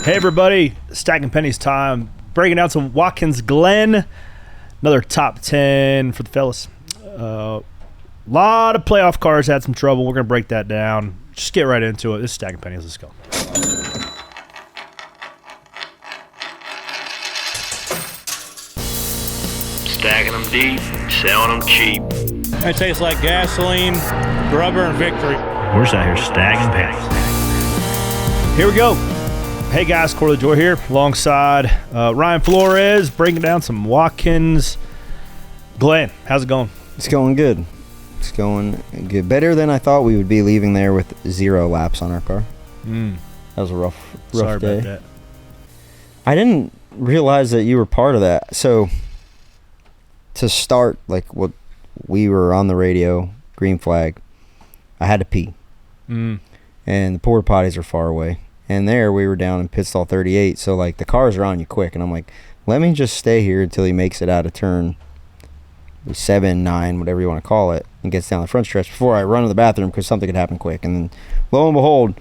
Hey everybody, Stacking Pennies time. Breaking down some Watkins Glen. Another top 10 for the fellas. Lot of playoff cars had some trouble. We're going to break that down. Just get right into it. This is Stacking Pennies. Let's go. Stacking them deep, selling them cheap. It tastes like gasoline, rubber, and victory. We're just out here stacking pennies. Here we go. Hey guys, Corey LaJoie here alongside Ryan Flores, breaking down some Watkins Glen. How's it going? It's going good. It's going good. Better than I thought we would be, leaving there with 0 laps on our car. That was a rough Sorry day. about that. I didn't realize that you were part of that. So to start, like, what we were on the radio, green flag, I had to pee. And the porta potties are far away. And there we were down in pit stall 38, so like the cars are on you quick, and I'm like, let me just stay here until he makes it out of turn 7, 9, whatever you want to call it, and gets down the front stretch before I run to the bathroom because something could happen quick. And then lo and behold,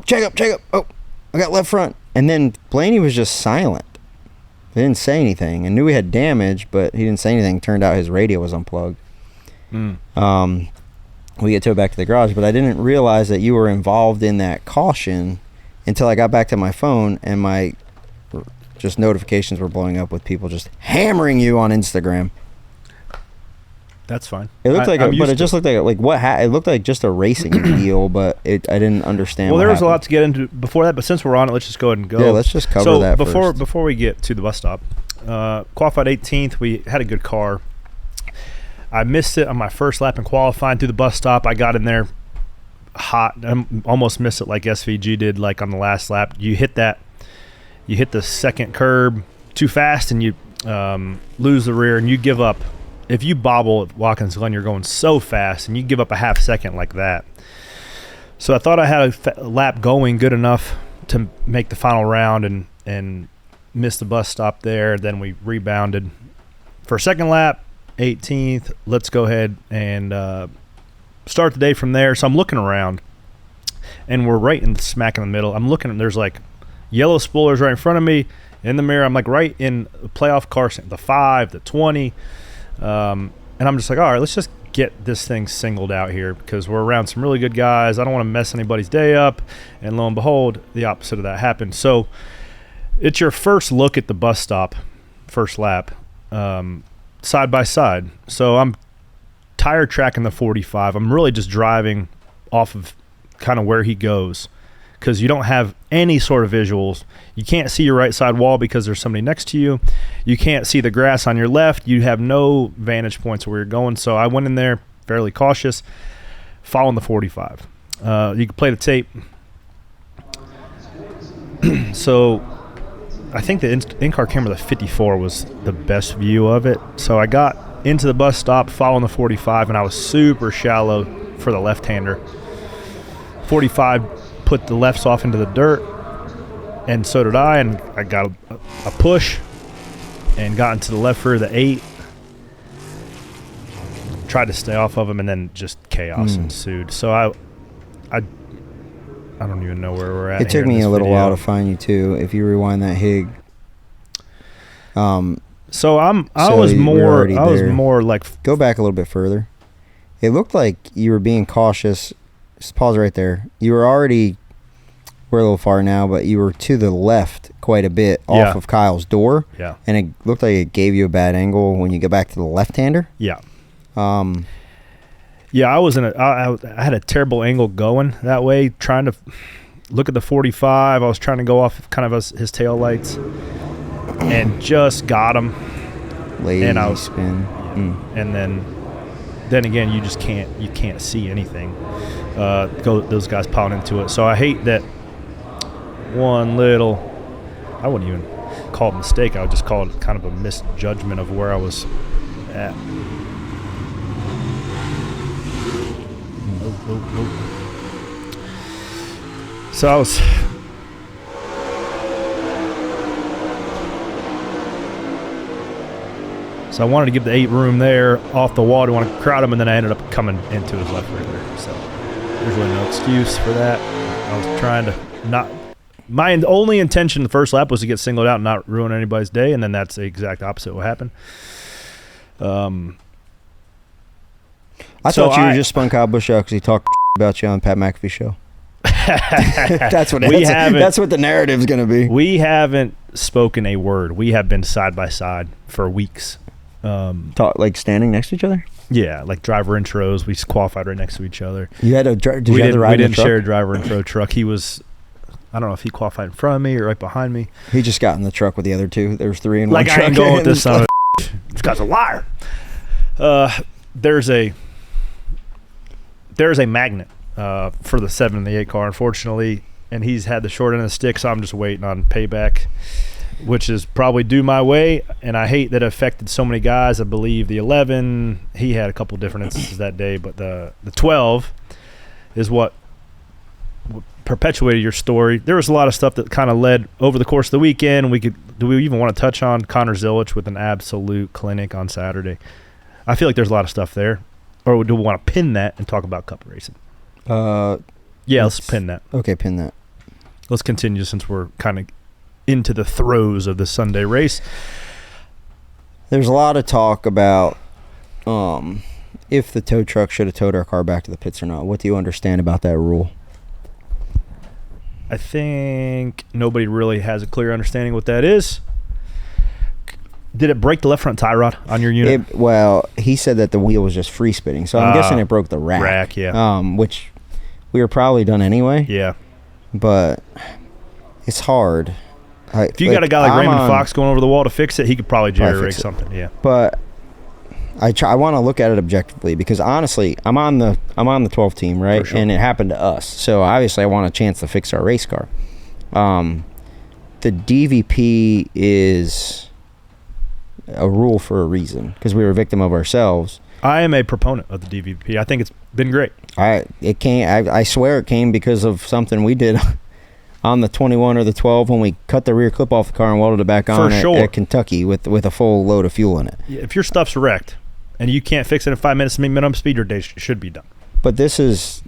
check up, oh, I got left front. And then Blaney was just silent. He didn't say anything. I knew we had damage, but he didn't say anything. Turned out his radio was unplugged. We get towed back to the garage, but I didn't realize that you were involved in that caution until I got back to my phone and my just notifications were blowing up with people just hammering you on Instagram. That's fine. It looked it just looked like it looked like just a racing deal, but I didn't understand. Well, what there was happened. a lot to get into before that, but since we're on it, let's just go ahead and go. Yeah, let's just cover that first. Before we get to the bus stop, qualified 18th. We had a good car. I missed it on my first lap in qualifying through the bus stop. I got in there hot. I almost missed it like SVG did, like on the last lap. You hit the second curb too fast and you lose the rear and you give up. If you bobble at Watkins Glen, you're going so fast and you give up a half second like that. So I thought I had a lap going good enough to make the final round and missed the bus stop there. Then we rebounded for a second lap, 18th. Let's go ahead and start the day from there. So I'm looking around, and we're right in smack in the middle. I'm looking, and there's like yellow spoilers right in front of me. In the mirror, I'm like right in the playoff car, the 5, the 20. And I'm just like, all right, let's just get this thing singled out here because we're around some really good guys. I don't want to mess anybody's day up. And lo and behold, the opposite of that happened. So it's your first look at the bus stop, first lap, side by side. So I'm tire tracking the 45. I'm really just driving off of kind of where he goes because you don't have any sort of visuals. You can't see your right side wall because there's somebody next to you. You can't see the grass on your left. You have no vantage points where you're going. So I went in there fairly cautious, following the 45. You can play the tape. So I think the in-car camera, the 54, was the best view of it. So I got into the bus stop following the 45, and I was super shallow for the left-hander. 45 put the lefts off into the dirt, and so did I, and I got a push and got into the left rear of the 8. Tried to stay off of him, and then just chaos ensued. So I don't even know where we're at. It took me a little while to find you too. If you rewind that Hig. So I was more like, go back a little bit further. It looked like you were being cautious. Just pause right there. You were already, we're a little far now, but you were to the left quite a bit off of Kyle's door. Yeah. And it looked like it gave you a bad angle when you get back to the left-hander. Yeah. Yeah, I had a terrible angle going that way, trying to look at the 45. I was trying to go off kind of his tail lights and just got him. Lazy and I was spin. And then again, you just can't see anything. Those guys piling into it. So I hate that one little, I wouldn't even call it a mistake. I would just call it kind of a misjudgment of where I was at. So I was So I wanted to give the 8 room there off the wall. I want to crowd him, and then I ended up coming into his left rear there. So there's really no excuse for that. I was trying to not my only intention the first lap was to get singled out and not ruin anybody's day, and then that's the exact opposite of what happened. I thought you just spun Kyle Busch out because he talked about you on the Pat McAfee show. That's what the narrative's going to be. We haven't spoken a word. We have been side by side for weeks. Like standing next to each other? Yeah, like driver intros. We qualified right next to each other. You had did you have the ride we in the didn't truck? share a driver intro truck. He was, I don't know if he qualified in front of me or right behind me. He just got in the truck with the other two. There's 3 in one like truck. I ain't going with this son of a This guy's a liar. There's a magnet for the 7 and the 8 car, unfortunately, and he's had the short end of the stick, so I'm just waiting on payback, which is probably due my way, and I hate that it affected so many guys. I believe the 11, he had a couple different instances that day, but the 12 is what perpetuated your story. There was a lot of stuff that kind of led over the course of the weekend. Do we even want to touch on Connor Zilisch with an absolute clinic on Saturday? I feel like there's a lot of stuff there. Or do we want to pin that and talk about cup racing? Yeah, let's pin that. Okay, pin that. Let's continue since we're kind of into the throes of the Sunday race. There's a lot of talk about if the tow truck should have towed our car back to the pits or not. What do you understand about that rule? I think nobody really has a clear understanding what that is. Did it break the left front tie rod on your unit? Well, he said that the wheel was just free spinning, so I'm guessing it broke the rack. Rack, yeah. Which we were probably done anyway. Yeah. But it's hard. If you got a guy like Raymond Fox going over the wall to fix it, he could probably jerry-rig something. Yeah. But I want to look at it objectively because honestly, I'm on the 12 team, right? Sure. And it happened to us, so obviously I want a chance to fix our race car. The DVP is a rule for a reason because we were a victim of ourselves. I am a proponent of the DVP. I think it's been great. I swear it came because of something we did on the 21 or the 12 when we cut the rear clip off the car and welded it back on at Kentucky with a full load of fuel in it. Yeah, if your stuff's wrecked and you can't fix it in 5 minutes to minimum speed, your day should be done. But this is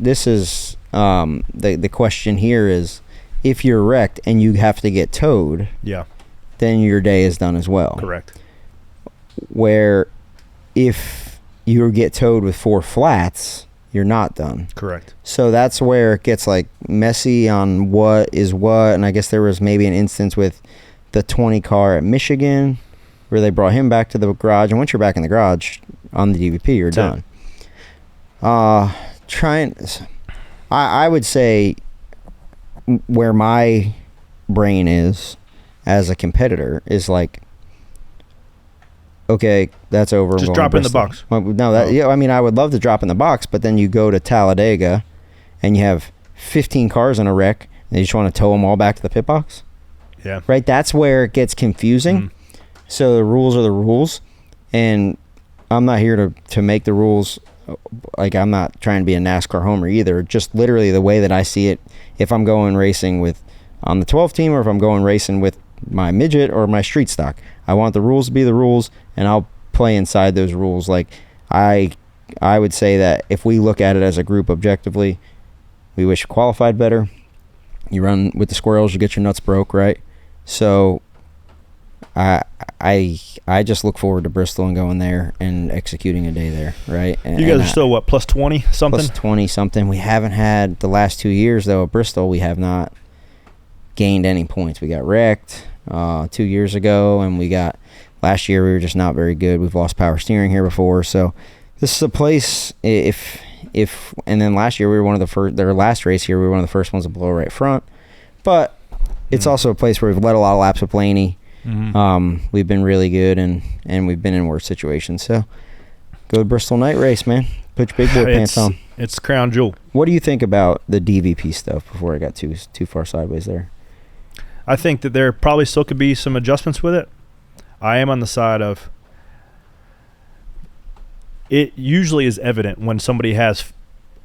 the question here is if you're wrecked and you have to get towed, yeah, then your day is done as well. Correct. Where if you get towed with 4 flats, you're not done. Correct. So that's where it gets like messy on what is what, and I guess there was maybe an instance with the 20 car at Michigan where they brought him back to the garage, and once you're back in the garage on the DVP, you're done. I would say where my brain is as a competitor is like, okay, that's over. Just drop it in the box. Well, no, yeah. I mean, I would love to drop in the box, but then you go to Talladega, and you have 15 cars in a wreck, and you just want to tow them all back to the pit box. Yeah. Right. That's where it gets confusing. So the rules are the rules, and I'm not here to make the rules. Like, I'm not trying to be a NASCAR homer either. Just literally the way that I see it. If I'm going racing on the 12 team, or if I'm going racing with my midget or my street stock, I want the rules to be the rules, and I'll play inside those rules. Like I would say that if we look at it as a group objectively, we wish you qualified better. You run with the squirrels, you get your nuts broke, right? So I just look forward to Bristol and going there and executing a day there, right? And, you guys are still what, plus 20 something? Plus 20 something. We haven't had the last 2 years though at Bristol. We have not gained any points. We got wrecked 2 years ago, and last year we were just not very good. We've lost power steering here before, so this is a place. And then last year we were one of the first. Their last race here, we were one of the first ones to blow right front. But it's also a place where we've led a lot of laps with Blaney. We've been really good, and we've been in worse situations. So go to Bristol night race, man. Put your big boy pants on. It's crown jewel. What do you think about the DVP stuff before I got too far sideways there? I think that there probably still could be some adjustments with it. I am on the side of it usually is evident when somebody has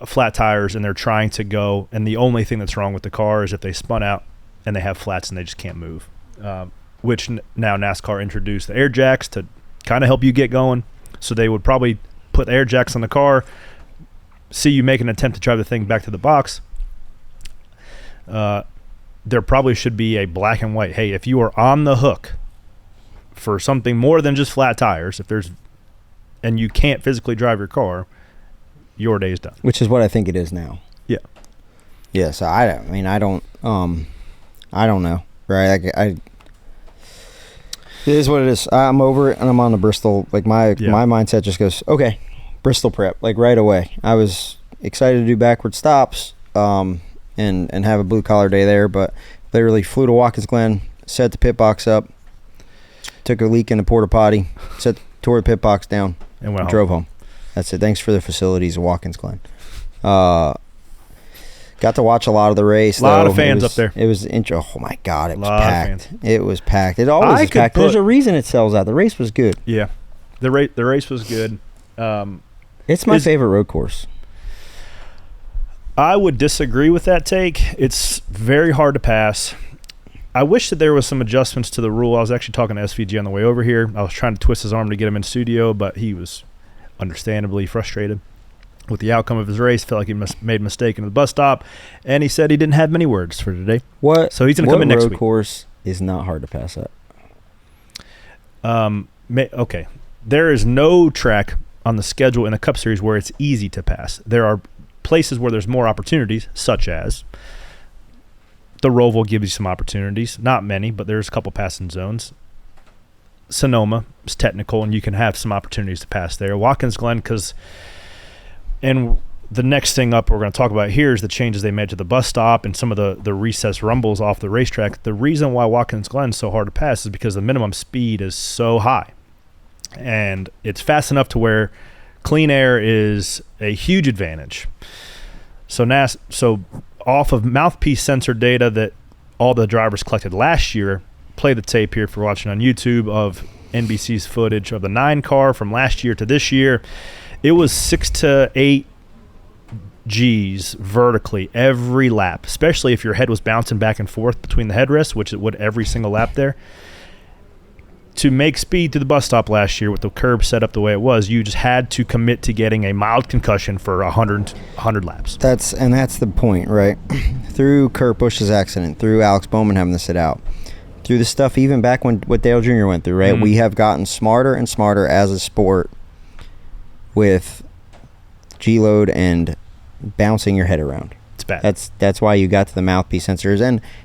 flat tires and they're trying to go, and the only thing that's wrong with the car is if they spun out and they have flats and they just can't move, which now NASCAR introduced the air jacks to kind of help you get going. So they would probably put air jacks on the car, see you make an attempt to drive the thing back to the box. there probably should be a black and white. Hey, if you are on the hook for something more than just flat tires, and you can't physically drive your car, your day's done. Which is what I think it is now. Yeah. Yeah. So I don't know. Right. It is what it is. I'm over it, and I'm on the Bristol. Like my mindset just goes, okay, Bristol prep, like right away. I was excited to do backward stops, and have a blue collar day there, but literally flew to Watkins Glen, set the pit box up, took a leak in the porta potty, tore the pit box down, and drove home. That's it. Thanks for the facilities of Watkins Glen. Got to watch a lot of the race. A lot of fans up there. It was oh my God, it was packed. It was packed. It always is packed. There's a reason it sells out. The race was good. Yeah, the race was good. It's my favorite road course. I would disagree with that take. It's very hard to pass. I wish that there was some adjustments to the rule. I was actually talking to SVG on the way over here. I was trying to twist his arm to get him in studio, but he was understandably frustrated with the outcome of his race. Felt like he made a mistake in the bus stop, and he said he didn't have many words for today. So he's going to come in next week. What road course is not hard to pass at? Okay. There is no track on the schedule in the Cup Series where it's easy to pass. There are places where there's more opportunities, such as the Roval gives you some opportunities. Not many, but there's a couple passing zones. Sonoma is technical, and you can have some opportunities to pass there. Watkins Glen, and the next thing up we're going to talk about here is the changes they made to the bus stop and some of the recessed rumbles off the racetrack. The reason why Watkins Glen is so hard to pass is because the minimum speed is so high. And it's fast enough to where clean air is a huge advantage. So off of mouthpiece sensor data that all the drivers collected last year, play the tape here for watching on YouTube of NBC's footage of the 9 car from last year to this year. It was 6 to 8 Gs vertically every lap, especially if your head was bouncing back and forth between the headrests, which it would every single lap there. To make speed to the bus stop last year with the curb set up the way it was, you just had to commit to getting a mild concussion for 100 laps. That's the point, right? Through Kurt Busch's accident, through Alex Bowman having to sit out, through the stuff even back when what Dale Jr. went through, right? Mm-hmm. We have gotten smarter and smarter as a sport with G-load and bouncing your head around. It's bad. That's why you got to the mouthpiece sensors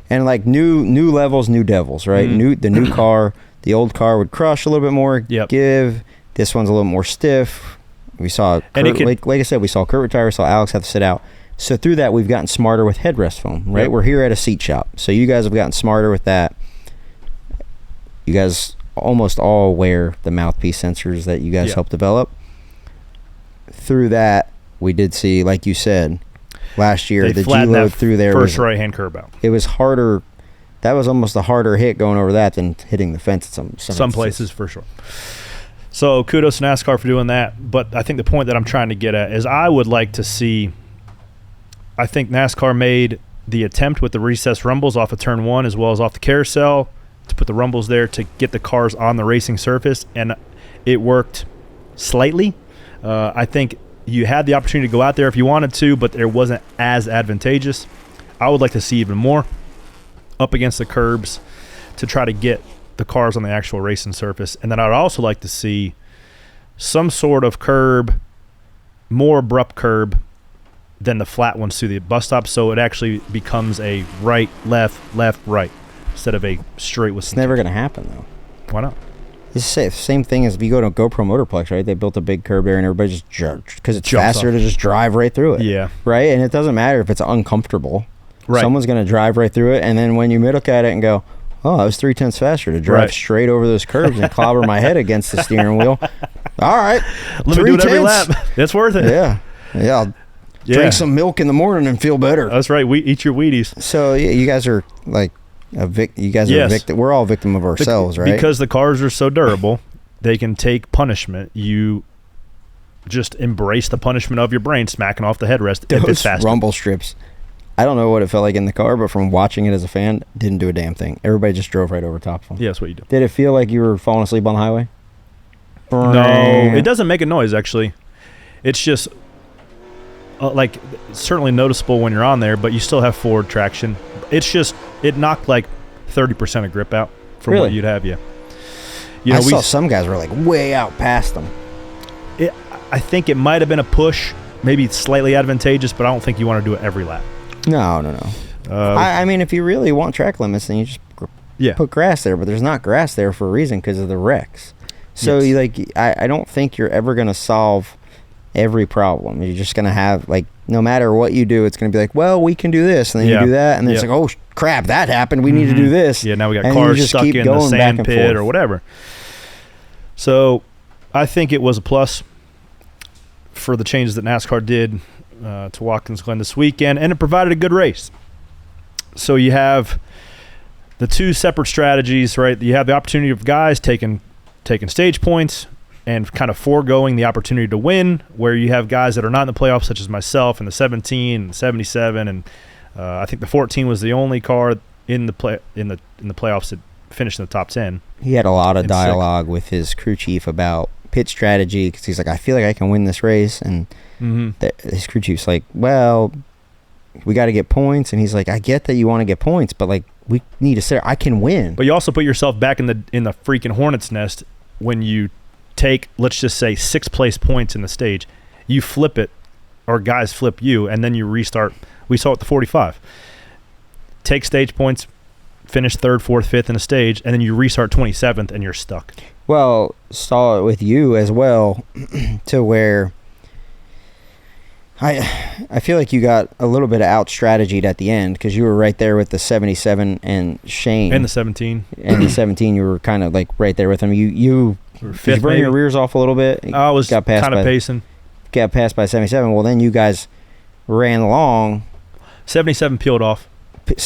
and like new levels, new devils, right? Mm-hmm. The new car. The old car would crush a little bit more, give. This one's a little more stiff. We saw, like I said, we saw Kurt retire, we saw Alex have to sit out. So through that, we've gotten smarter with headrest foam, right? Yep. We're here at a seat shop. So you guys have gotten smarter with that. You guys almost all wear the mouthpiece sensors that you guys helped develop. Through that, we did see, like you said, last year, the G-load through there. First right-hand curb out. It was harder. That was almost a harder hit going over that than hitting the fence at some places for sure. So kudos to NASCAR for doing that. But I think the point that I'm trying to get at is I would like to see – I think NASCAR made the attempt with the recessed rumbles off of turn 1 as well as off the carousel to put the rumbles there to get the cars on the racing surface, and it worked slightly. I think you had the opportunity to go out there if you wanted to, but it wasn't as advantageous. I would like to see even more up against the curbs to try to get the cars on the actual racing surface. And then I'd also like to see some sort of curb, more abrupt curb than the flat ones through the bus stop, so it actually becomes a right, left, right, instead of a straight with It's never going to happen, though. Why not? It's the same thing as if you go to GoPro Motorplex, right? They built a big curb there, and everybody just judged because it's faster to just drive right through it. Yeah. Right? And it doesn't matter if it's uncomfortable. Right. Someone's going to drive right through it, and then when you look at it and go, oh, that was 3/10 faster to drive straight over those curbs and clobber my head against the steering wheel. All right. Let me do it every lap. It's worth it. Yeah. I'll drink some milk in the morning and feel better. That's right. Eat your Wheaties. So you guys are like you guys are victim. We're all victim of ourselves, right? Because the cars are so durable, they can take punishment. You just embrace the punishment of your brain smacking off the headrest if it's faster. Rumble strips. I don't know what it felt like in the car, but from watching it as a fan, didn't do a damn thing. Everybody just drove right over top of them. Yeah, that's what you do. Did it feel like you were falling asleep on the highway? No, it doesn't make a noise, actually. It's just, certainly noticeable when you're on there, but you still have forward traction. It's just It knocked like 30% of grip out from Really? what you'd have. Yeah. I saw some guys were like way out past them. I think it might have been a push, maybe slightly advantageous, but I don't think you want to do it every lap. No. I mean, if you really want track limits, then you just put grass there. But there's not grass there for a reason because of the wrecks. So I don't think you're ever going to solve every problem. You're just going to have, like, no matter what you do, it's going to be like, well, we can do this, and then you do that, and then it's like, oh crap, that happened. We need to do this. Yeah, now we got and cars stuck in the sand pit or whatever. So I think it was a plus for the changes that NASCAR did to Watkins Glen this weekend, and it provided a good race. So you have the two separate strategies, right? You have the opportunity of guys taking stage points and kind of foregoing the opportunity to win, where you have guys that are not in the playoffs, such as myself in the 17 and 77, and I think the 14 was the only car in the playoffs that finished in the top 10. He had a lot of dialogue with his crew chief about pit strategy because he's like, I feel like I can win this race, and his crew chief's like, well, we got to get points, and he's like, I get that you want to get points, but like we need to say I can win. But you also put yourself back in the freaking hornet's nest when you take, let's just say, 6th place points in the stage. You flip it, or guys flip you, and then you restart. We saw it at the 45. Take stage points, finish 3rd, 4th, 5th in a stage, and then you restart 27th, and you're stuck. Well, saw it with you as well, to where I feel like you got a little bit of out-strategied at the end because you were right there with the 77 and Shane. And the 17. And the 17, you were kind of like right there with him. You burned your rears off a little bit. I was kind of pacing. Got passed by 77. Well, then you guys ran along. 77 peeled off.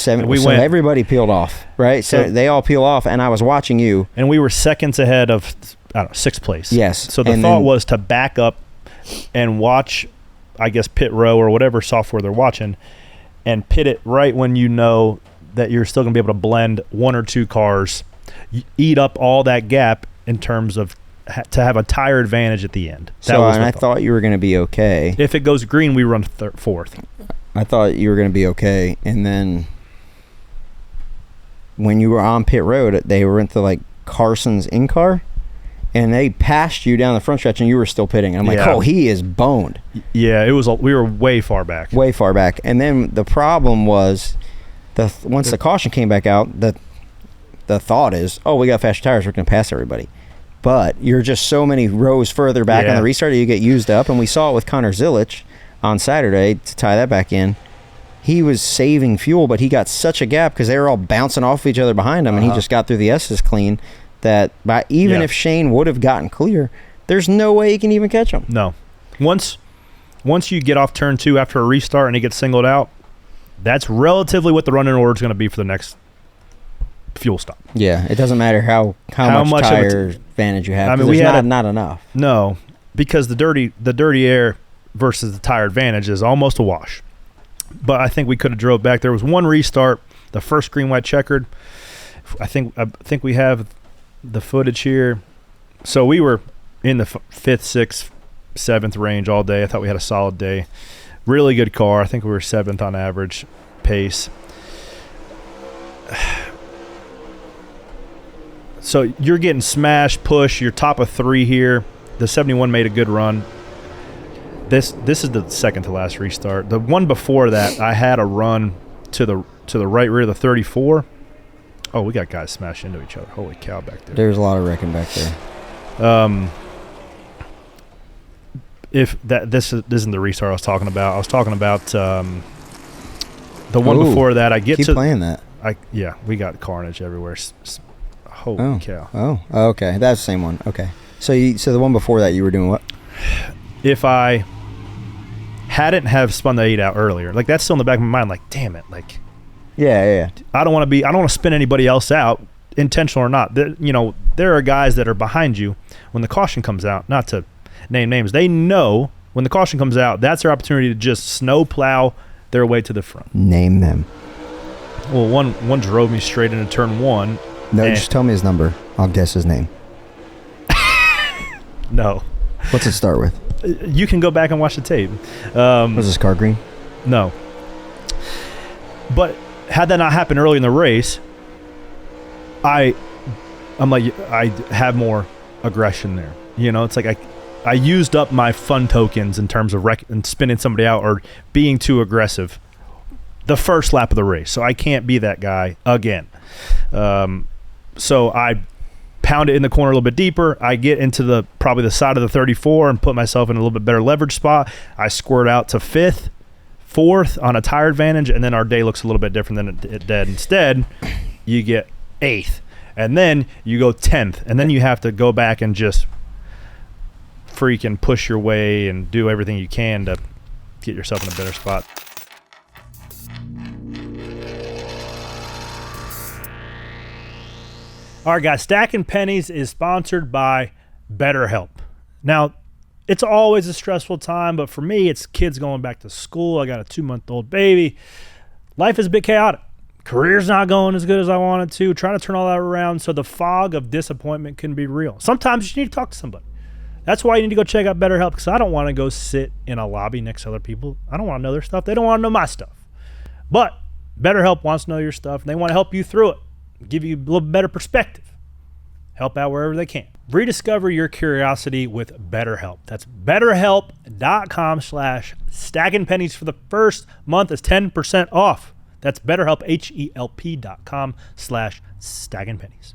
Everybody peeled off, right? So they all peel off, and I was watching you. And we were seconds ahead of, 6th place. Yes. So the thought was to back up and watch, I guess, pit row or whatever software they're watching, and pit it right when you know that you're still going to be able to blend 1 or 2 cars, eat up all that gap in terms of to have a tire advantage at the end. I thought you were going to be okay. If it goes green, we run 4th. I thought you were going to be okay, and then when you were on pit road, they went to like Carson's in-car, and they passed you down the front stretch, and you were still pitting. And I'm like, oh, he is boned. Yeah, it was. We were way far back. Way far back. And then the problem was, once the caution came back out, the thought is, oh, we got faster tires, we're going to pass everybody. But you're just so many rows further back on the restart, you get used up. And we saw it with Connor Zilisch on Saturday, to tie that back in. He was saving fuel, but he got such a gap because they were all bouncing off each other behind him, and he just got through the S's clean. That if Shane would have gotten clear, there's no way he can even catch him. No. Once you get off turn 2 after a restart and he gets singled out, that's relatively what the running order is going to be for the next fuel stop. Yeah, it doesn't matter how much tire advantage you have. I mean, we had not enough. No, because the dirty air versus the tire advantage is almost a wash. But I think we could have drove back. There was one restart, the first green white checkered. I think we have the footage here. So we were in the 5th, 6th, 7th range all day. I thought we had a solid day. Really good car. I think we were 7th on average pace. So you're getting smash, push. You're top of 3 here. The 71 made a good run. This is the second to last restart. The one before that, I had a run to the right rear of the 34. Oh, we got guys smash into each other. Holy cow, back there. There's a lot of wrecking back there. If this isn't the restart I was talking about the one before that. I get keep to playing that. We got carnage everywhere. Holy cow. Oh, okay, that's the same one. Okay, so the one before that, you were doing what? If I hadn't have spun the 8 out earlier, like that's still in the back of my mind. Like, damn it, like. Yeah. I don't want to spin anybody else out, intentional or not. There are guys that are behind you when the caution comes out. Not to name names, they know when the caution comes out, that's their opportunity to just snow plow their way to the front. Name them. Well, one drove me straight into turn 1. No, just tell me his number. I'll guess his name. No. What's it start with? You can go back and watch the tape. Was this car green? No. But had that not happen early in the race, I'm like, I have more aggression there. You know, it's like I used up my fun tokens in terms of and spinning somebody out or being too aggressive the first lap of the race. So I can't be that guy again. So I pound it in the corner a little bit deeper. I get into probably the side of the 34 and put myself in a little bit better leverage spot. I squirt out to 5th, 4th on a tire advantage, and then our day looks a little bit different than it did. Instead, you get 8th, and then you go 10th, and then you have to go back and just freaking push your way and do everything you can to get yourself in a better spot. All right, guys, Stacking Pennies is sponsored by BetterHelp. Now, it's always a stressful time, but for me, it's kids going back to school. I got a 2-month-old baby. Life is a bit chaotic. Career's not going as good as I wanted to. Trying to turn all that around, so the fog of disappointment can be real. Sometimes you need to talk to somebody. That's why you need to go check out BetterHelp, because I don't want to go sit in a lobby next to other people. I don't want to know their stuff. They don't want to know my stuff. But BetterHelp wants to know your stuff, and they want to help you through it. Give you a little better perspective. Help out wherever they can. Rediscover your curiosity with BetterHelp. That's BetterHelp.com/stackingpennies for the first month is 10% off. That's BetterHelp, HELP.com/stackingpennies.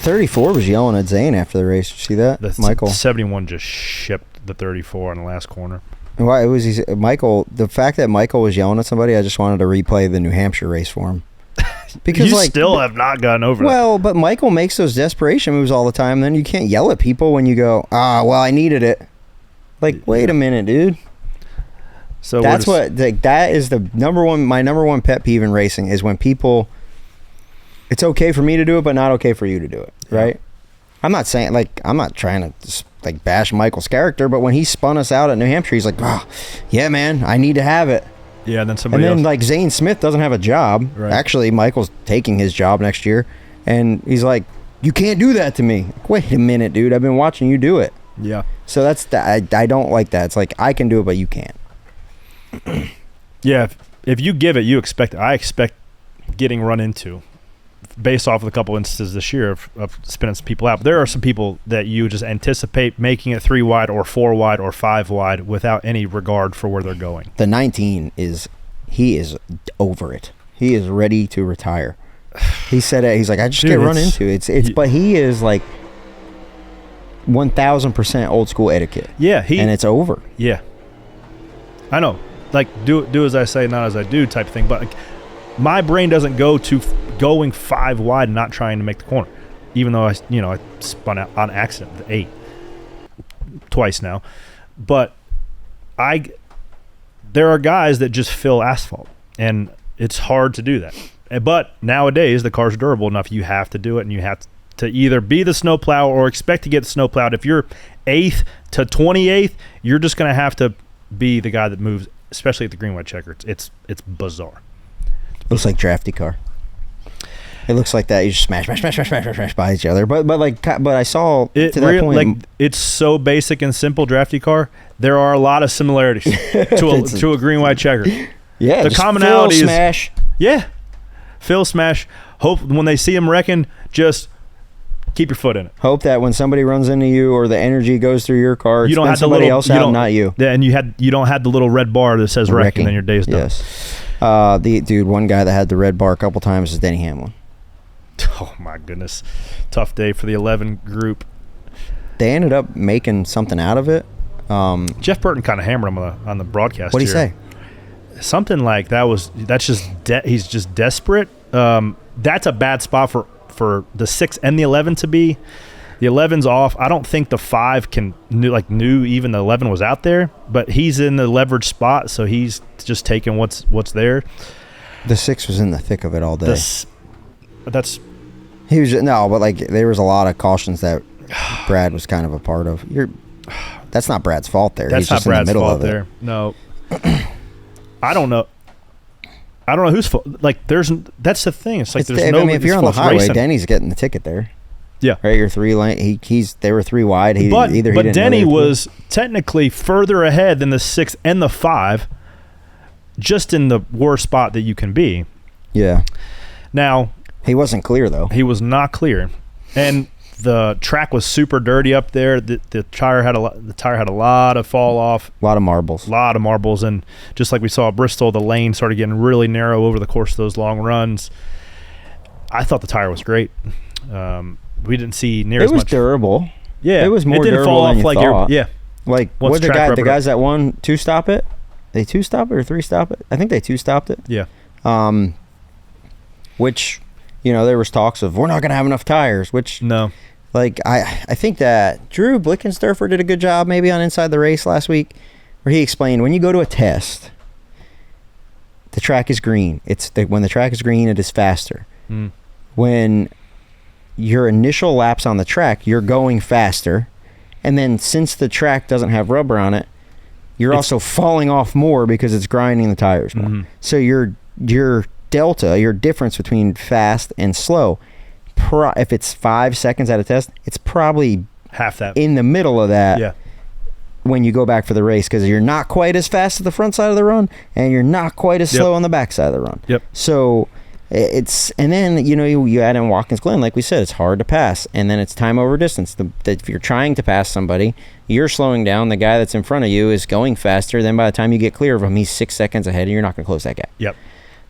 $34 was yelling at Zane after the race. Did you see that? Michael 71 just shipped the 34 on the last corner. Why it was Michael? The fact that Michael was yelling at somebody, I just wanted to replay the New Hampshire race for him. Because you still have not gotten over that. Well, but Michael makes those desperation moves all the time. Then you can't yell at people when you go, well, I needed it. Like, wait a minute, dude. So that's that is the my number one pet peeve in racing is when people. It's okay for me to do it, but not okay for you to do it, right? I'm not saying I'm not trying to bash Michael's character, but when he spun us out at New Hampshire, he's like, "Oh, yeah, man, I need to have it." Yeah, and then somebody else. Zane Smith doesn't have a job. Right. Actually, Michael's taking his job next year, and he's like, "You can't do that to me." Wait a minute, dude. I've been watching you do it. Yeah. So I don't like that. It's like I can do it, but you can't. Yeah, if you give it, you expect it. I expect getting run into. Based off of a couple instances this year of spinning some people out. But there are some people that you just anticipate making it 3 wide or 4 wide or 5 wide without any regard for where they're going. The 19 he is over it. He is ready to retire. He said it. He's like, I just get run into. But he is like 1,000% old school etiquette. Yeah, and it's over. Yeah, I know. Like do as I say, not as I do type thing. But my brain doesn't go to going 5 wide and not trying to make the corner, even though I spun out on accident with 8 twice now. But there are guys that just fill asphalt, and it's hard to do that. But nowadays the car's durable enough, you have to do it, and you have to either be the snowplow or expect to get snowplowed. If you're 8th to 28th, you're just going to have to be the guy that moves, especially at the green white checker. It's bizarre. Looks like Drafty Car. It looks like that. You just smash by each other. But I saw it to that point. Like, it's so basic and simple. Drafty Car. There are a lot of similarities to a green white checker. Yeah, the commonality is smash. Yeah, fill smash. Hope when they see him wrecking, just keep your foot in it. Hope that when somebody runs into you or the energy goes through your car, you don't have somebody else out, not you. Yeah, and you don't have the little red bar that says wreck, and then your day's done. Yes. One guy that had the red bar a couple times is Denny Hamlin. Oh my goodness, tough day for the 11 group. They ended up making something out of it. Jeff Burton kind of hammered him on the broadcast. What did he say? Something like that's just he's just desperate. That's a bad spot for the 6 and the 11 to be. The 11's off. I don't think the 5 knew even the 11 was out there, but he's in the leverage spot, so he's just taking what's there. The 6 was in the thick of it all day. But there was a lot of cautions that Brad was kind of a part of. That's not Brad's fault there. That's He's not just Brad's in the middle fault of it. there. No. I don't know whose fault. Like that's the thing. It's like there's no. if you're on the highway, Denny's getting the ticket there. Yeah. Right, your 3 lane. They were 3 wide. But didn't Denny know was technically further ahead than the 6 and the 5, just in the worst spot that you can be. Yeah. Now, he wasn't clear though. He was not clear, and the track was super dirty up there. The tire had a lot of fall off, a lot of marbles, and just like we saw at Bristol, the lane started getting really narrow over the course of those long runs. I thought the tire was great. We didn't see near as much. It was durable. Yeah, it was more it didn't durable fall than off you like thought. Yeah, like once what the guys that won 2-stop it? They 2-stop it or 3-stop it? I think they 2-stopped it. Yeah. Which, there was talks of we're not going to have enough tires. Which no, like I think that Drew Blickensderfer did a good job maybe on Inside the Race last week, where he explained when you go to a test, the track is green. When the track is green, it is faster. When your initial laps on the track, you're going faster, and then since the track doesn't have rubber on it, you're also falling off more because it's grinding the tires more. So your delta, your difference between fast and slow, if it's 5 seconds at a test, it's probably half that, in the middle of that. Yeah. When you go back for the race, because you're not quite as fast at the front side of the run, and you're not quite as slow on the back side of the run. Yep. So and then you add in Watkins Glen, like we said, it's hard to pass, and then it's time over distance. If you're trying to pass somebody, you're slowing down. The guy that's in front of you is going faster. Then by the time you get clear of him, he's 6 seconds ahead, and you're not going to close that gap. Yep.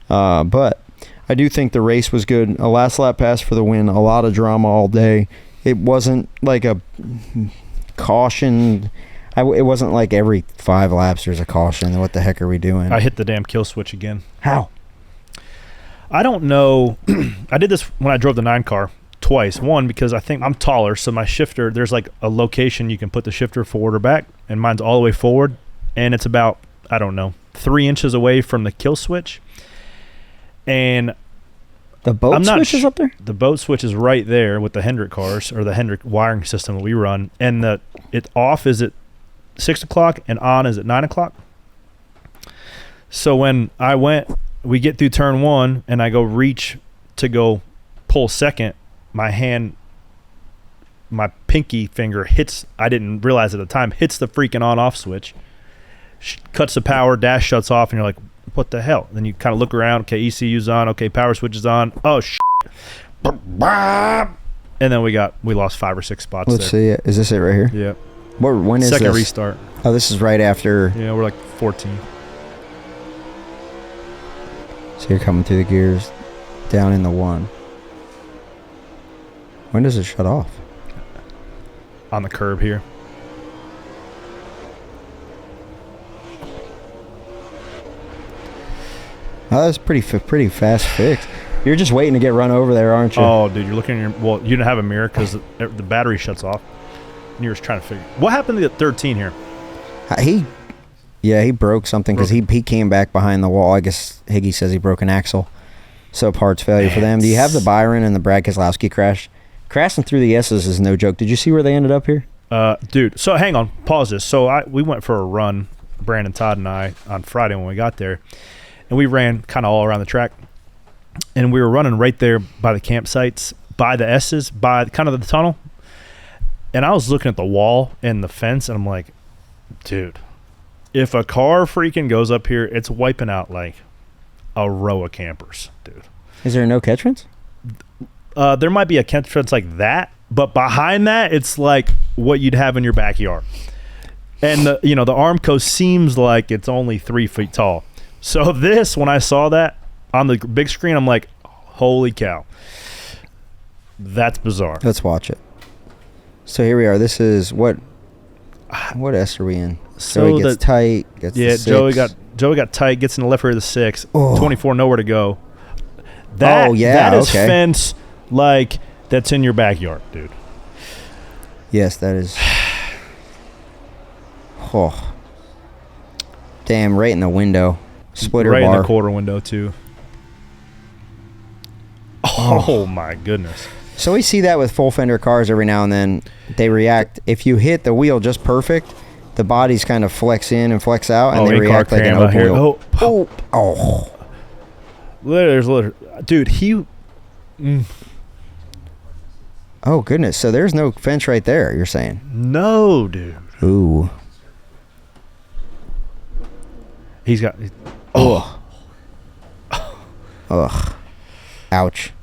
But I do think the race was good. A last lap pass for the win. A lot of drama all day. It wasn't like a caution. It wasn't like every 5 laps there's a caution. What the heck are we doing? I hit the damn kill switch again. How? I don't know. I did this when I drove the 9 car twice. One, because I think I'm taller, so my shifter, there's like a location you can put the shifter forward or back, and mine's all the way forward, and it's about, 3 inches away from the kill switch. And the boat switch is up there? The boat switch is right there with the Hendrick cars, or the Hendrick wiring system that we run, and it off is at 6 o'clock and on is at 9 o'clock. So when we get through turn 1 and I go reach to go pull second, my pinky finger hits, I didn't realize at the time, hits the freaking on-off switch, cuts the power, dash shuts off, and you're like, what the hell? Then you kind of look around, okay, ECU's on, okay, power switch is on, oh, shit. And then we lost 5 or 6 spots Let's see it. Is this it right here? Yeah. When is Second this? restart. Oh, this is right after. Yeah, we're like 14. So you're coming through the gears down in the 1. When does it shut off? On the curb here. Oh, that's pretty fast fix. You're just waiting to get run over there, aren't you? Oh, dude, you're looking at you didn't have a mirror because the battery shuts off. And you're just trying to figure. What happened to the 13 here? He broke something because he came back behind the wall. I guess Higgy says he broke an axle. So parts failure for them. Do you have the Byron and the Brad Keselowski crash? Crashing through the S's is no joke. Did you see where they ended up here? Dude, so hang on. Pause this. So we went for a run, Brandon, Todd, and I, on Friday when we got there. And we ran kind of all around the track. And we were running right there by the campsites, by the S's, by kind of the tunnel. And I was looking at the wall and the fence, and I'm like, dude, if a car freaking goes up here, it's wiping out like a row of campers, dude. Is there no catch fence? There might be a catch fence like that, but behind that, it's like what you'd have in your backyard. And the Armco seems like it's only 3 feet tall. So this, when I saw that on the big screen, I'm like, holy cow. That's bizarre. Let's watch it. So here we are. This is what S are we in? So Joey gets tight. Gets the 6. Joey got tight. Gets in the left rear of the 6. Oh. 24, nowhere to go. That is okay. Fence like that's in your backyard, dude. Yes, that is. Oh, damn! Right in the window, splitter right bar. In the quarter window too. Oh my goodness. So we see that with full fender cars every now and then. They react. If you hit the wheel just perfect, the bodies kind of flex in and flex out, and they react like an oak wheel. Oh. There's dude, Oh, goodness. So there's no fence right there, you're saying? No, dude. Ooh. He's got... Oh. Ugh. Ouch.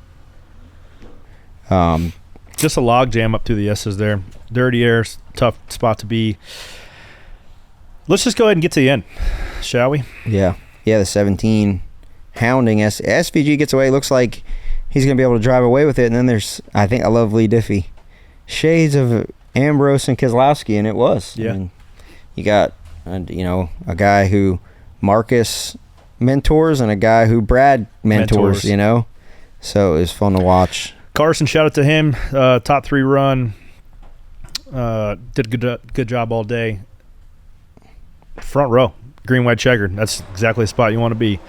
Just a log jam up through the S's there. Dirty air, tough spot to be. Let's just go ahead and get to the end, shall we? Yeah. Yeah, the 17 hounding SVG gets away. Looks like he's going to be able to drive away with it. And then there's, I think, I love Lee Diffie. Shades of Ambrose and Keselowski, and it was. Yeah. I mean, you got, a guy who Marcus mentors and a guy who Brad mentors. So it was fun to watch. Carson, shout out to him. Top 3 run. Did a good job all day. Front row, green, white, checkered. That's exactly the spot you want to be.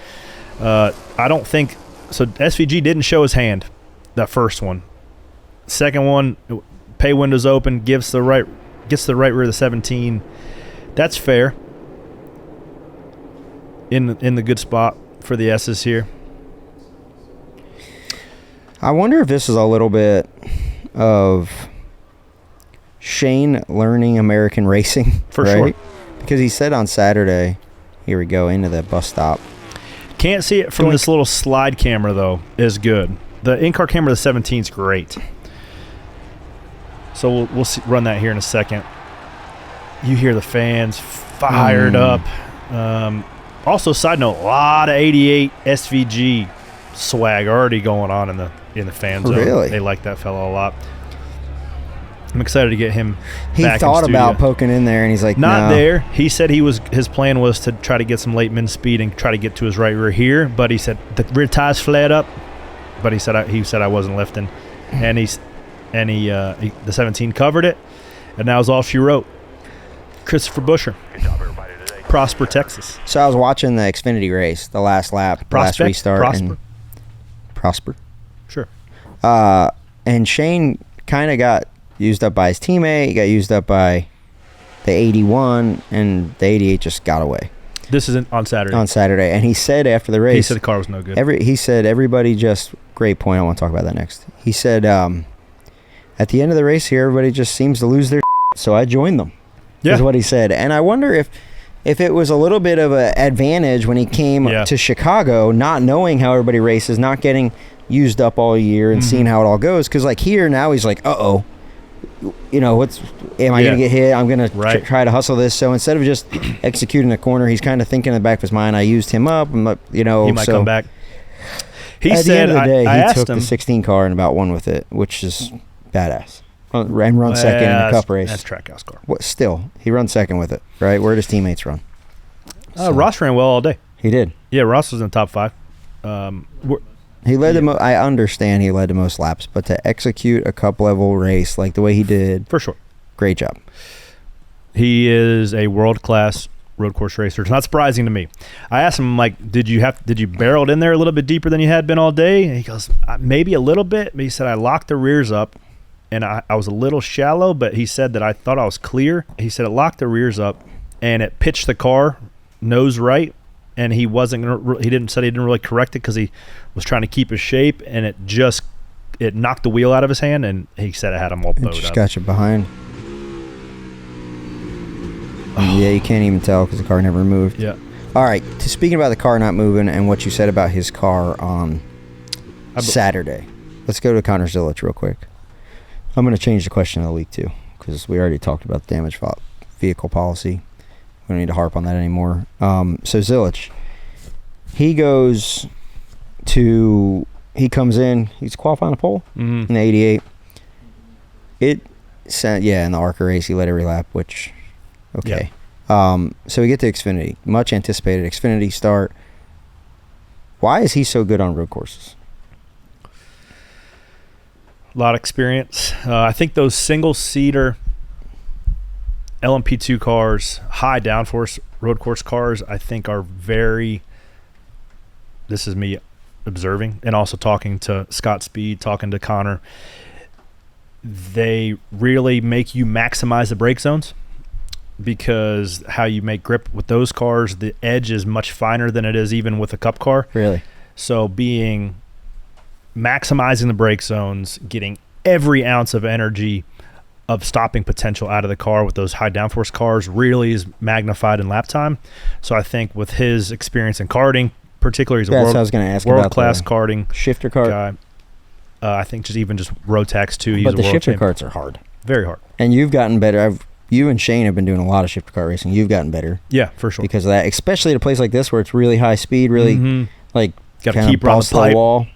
I don't think so. SVG didn't show his hand that first one. Second one, pay windows open, gets the right rear of the 17. That's fair. In the good spot for the S's here. I wonder if this is a little bit of Shane learning American racing. For right? sure. Because he said on Saturday, here we go, into the bus stop. Can't see it from this little slide camera, though, is good. The in-car camera of the 17 is great. So we'll run that here in a second. You hear the fans fired up. Also, side note, a lot of 88 SVG swag already going on in the fan zone. Really? They like that fella a lot. I'm excited to get him He back thought in studio. about poking in there, and he's like, Not no. there. He said his plan was to try to get some late min speed and try to get to his right rear here, but he said the rear tires flat up, but he said I wasn't lifting, and the 17 covered it, and that was all she wrote. Christopher Busher, Prosper, Texas. So I was watching the Xfinity race, the last lap, the last restart. Prosper. Sure. And Shane kind of got used up by his teammate. He got used up by the 81, and the 88 just got away. This is on Saturday. On Saturday. And he said after the race. He said the car was no good. He said everybody just, great point. I want to talk about that next. He said at the end of the race here, everybody just seems to lose their so I joined them. Yeah. Is what he said. And I wonder if it was a little bit of an advantage when he came to Chicago, not knowing how everybody races, not getting used up all year and seeing how it all goes. Because like here now he's like, uh-oh. Am I going to get hit? I'm going to try to hustle this. So instead of just executing the corner, he's kind of thinking in the back of his mind, I used him up. He might come back. He at said, the end of the day, I he took him, the 16 car and about won with it, which is badass. And run second in the Cup race. That's Trackhouse car. Still, he runs second with it, right? Where did his teammates run? Ross ran well all day. He did. Yeah, Ross was in the top 5. He led I understand he led the most laps, but to execute a Cup level race like the way he did, for sure, great job. He is a world class road course racer. It's not surprising to me. I asked him, like, did you barrel it in there a little bit deeper than you had been all day? And he goes, maybe a little bit. But he said I locked the rears up, and I was a little shallow. But he said that I thought I was clear. He said it locked the rears up, and it pitched the car nose right. And he didn't really correct it because he was trying to keep his shape, and it knocked the wheel out of his hand, and he said it had him all bowed Just up. got you behind. Yeah, you can't even tell because the car never moved. Yeah. All right. Speaking about the car not moving and what you said about his car on Saturday, let's go to Connor Zilisch real quick. I'm going to change the question of the week too because we already talked about the damaged vehicle policy. We don't need to harp on that anymore. So Zilisch, he comes in, he's qualifying the pole in the 88. In the ARCA race, he led every lap, which, okay. Yeah. So we get to Xfinity, much anticipated Xfinity start. Why is he so good on road courses? A lot of experience. I think those single-seater LMP2 cars, high downforce road course cars, I think are very, this is me observing and also talking to Scott Speed, talking to Connor, they really make you maximize the brake zones because how you make grip with those cars, the edge is much finer than it is even with a Cup car. Really? So maximizing the brake zones, getting every ounce of energy of stopping potential out of the car with those high downforce cars really is magnified in lap time. So I think with his experience in karting, particularly, he's a world-class karting shifter kart guy. I think just Rotax too. He's but the shifter champion. karts are hard, very hard. And you've gotten better. You and Shane have been doing a lot of shifter kart racing. You've gotten better, yeah, for sure, because of that. Especially at a place like this where it's really high speed, really like got to keep balls on the to the wall.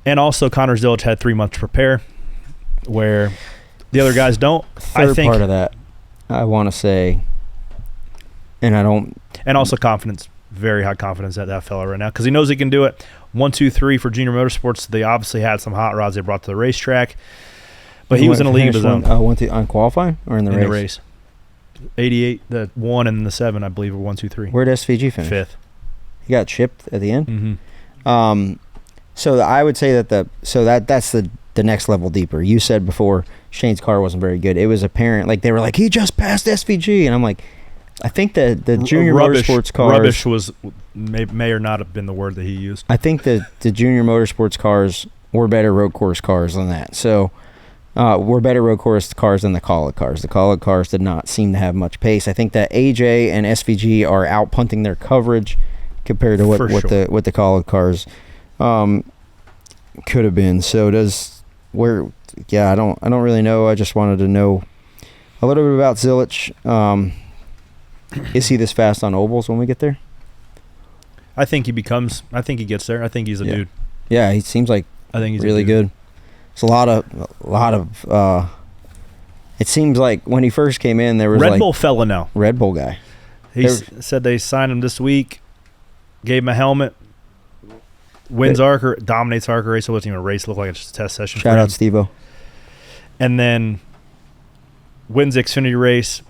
And also, Connor Zilisch had 3 months to prepare, where the other guys don't. Third part of that, I want to say, and I don't. And also confidence, very high confidence at that fella right now, because he knows he can do it. 1, 2, 3 for Junior Motorsports. They obviously had some hot rods they brought to the racetrack, but he was in a league of his own. On qualifying or in the race? In the race. 88, the 1 and the 7, I believe, were 1, 2, 3. Where'd SVG finish? 5th. He got chipped at the end. Mm-hmm. So I would say that that's the next level deeper. You said before Shane's car wasn't very good. It was apparent, like they were like, he just passed SVG, and I'm like, I think that the Junior Motorsports cars. Rubbish was may or not have been the word that he used. I think that the Junior Motorsports cars were better road course cars than that. So were better road course cars than the College cars. The College cars did not seem to have much pace. I think that AJ and SVG are out punting their coverage compared to what the College cars could have been. So I don't really know. I just wanted to know a little bit about Zilisch. Is he this fast on ovals when we get there? I think he gets there. I think he's a dude. Yeah, he seems like he's really good. It's a lot of it seems like when he first came in there was Red Bull fella now. Red Bull guy. He said they signed him this week, gave him a helmet, wins ARCA, dominates ARCA race. It wasn't even a race. It looked like it's just a test session. Shout out Steve-O. And then wins the Xfinity race.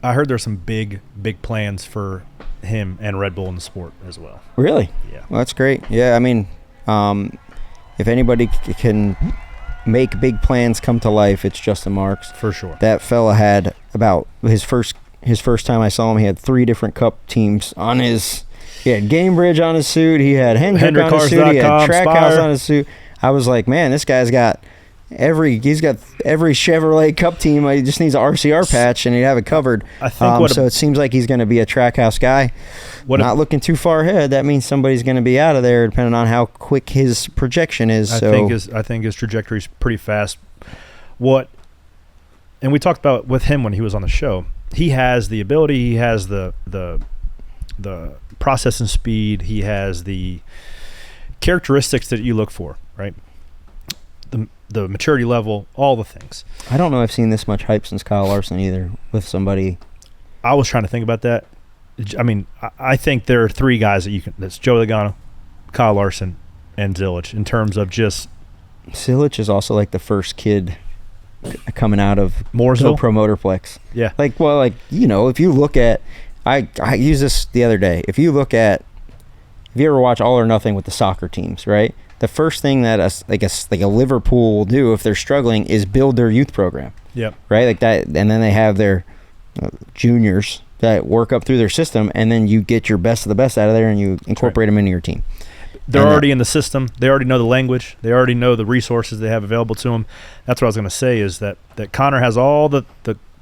I heard there's some big plans for him and Red Bull in the sport as well. Really? Yeah. Well, that's great. Yeah, I mean, if anybody can make big plans come to life, it's Justin Marks. For sure. That fella had about his first time I saw him, he had 3 different Cup teams on his. He had Gamebridge on his suit. He had Hendrick on his suit. He had Trackhouse on his suit. I was like, man, this guy's got every Chevrolet Cup team. He just needs an RCR patch, and he'd have it covered. I think so it seems like he's going to be a Trackhouse guy. Not looking too far ahead. That means somebody's going to be out of there, depending on how quick his projection is. I think his trajectory is pretty fast. And we talked about with him when he was on the show. He has the ability. He has the processing speed. He has the characteristics that you look for, right? The maturity level, all the things. I don't know I've seen this much hype since Kyle Larson either with somebody. I was trying to think about that. I mean, I think there are 3 guys that's Joey Logano, Kyle Larson, and Zilisch in terms of just. Zilisch is also like the first kid coming out of Mooresville Pro Motorplex. Yeah. If you look at, I used this the other day. If you ever watch All or Nothing with the soccer teams, right? The first thing that a Liverpool will do if they're struggling is build their youth program. Yep. Right, like that, and then they have their juniors that work up through their system, and then you get your best of the best out of there, and you incorporate them into your team. They're already in the system. They already know the language. They already know the resources they have available to them. That's what I was going to say is that Connor has all the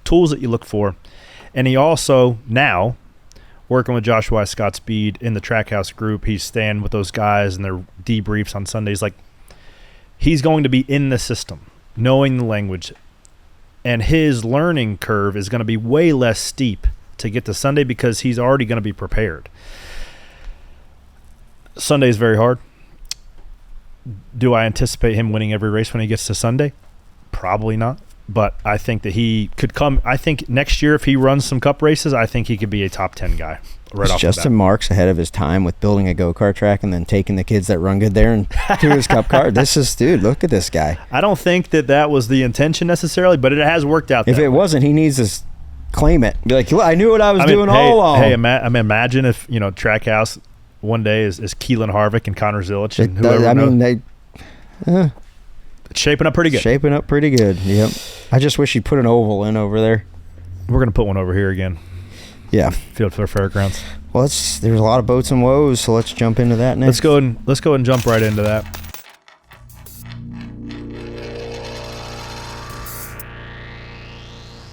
tools that you look for, and he also now. Working with Joshua Scott Speed in the Trackhouse group, he's staying with those guys and their debriefs on Sundays. Like, he's going to be in the system, knowing the language, and his learning curve is going to be way less steep to get to Sunday because he's already going to be prepared. Sunday is very hard. Do I anticipate him winning every race when he gets to Sunday? Probably not. But I think that he could come. I think next year, if he runs some Cup races, I think he could be a top 10 guy right off the bat. Justin Marks ahead of his time with building a go-kart track and then taking the kids that run good there and to his Cup car. Dude, look at this guy. I don't think that was the intention necessarily, but it has worked out. If it wasn't, he needs to claim it. Be like, I knew what I was doing all along. Hey, imagine if Trackhouse one day is Keelan Harvick and Connor Zilisch and whoever. It's shaping up pretty good. Yep. I just wish he'd put an oval in over there. We're going to put one over here again. Yeah. Field for Fairgrounds. Well, there's a lot of boats and woes, so let's jump into that next. Let's go and jump right into that.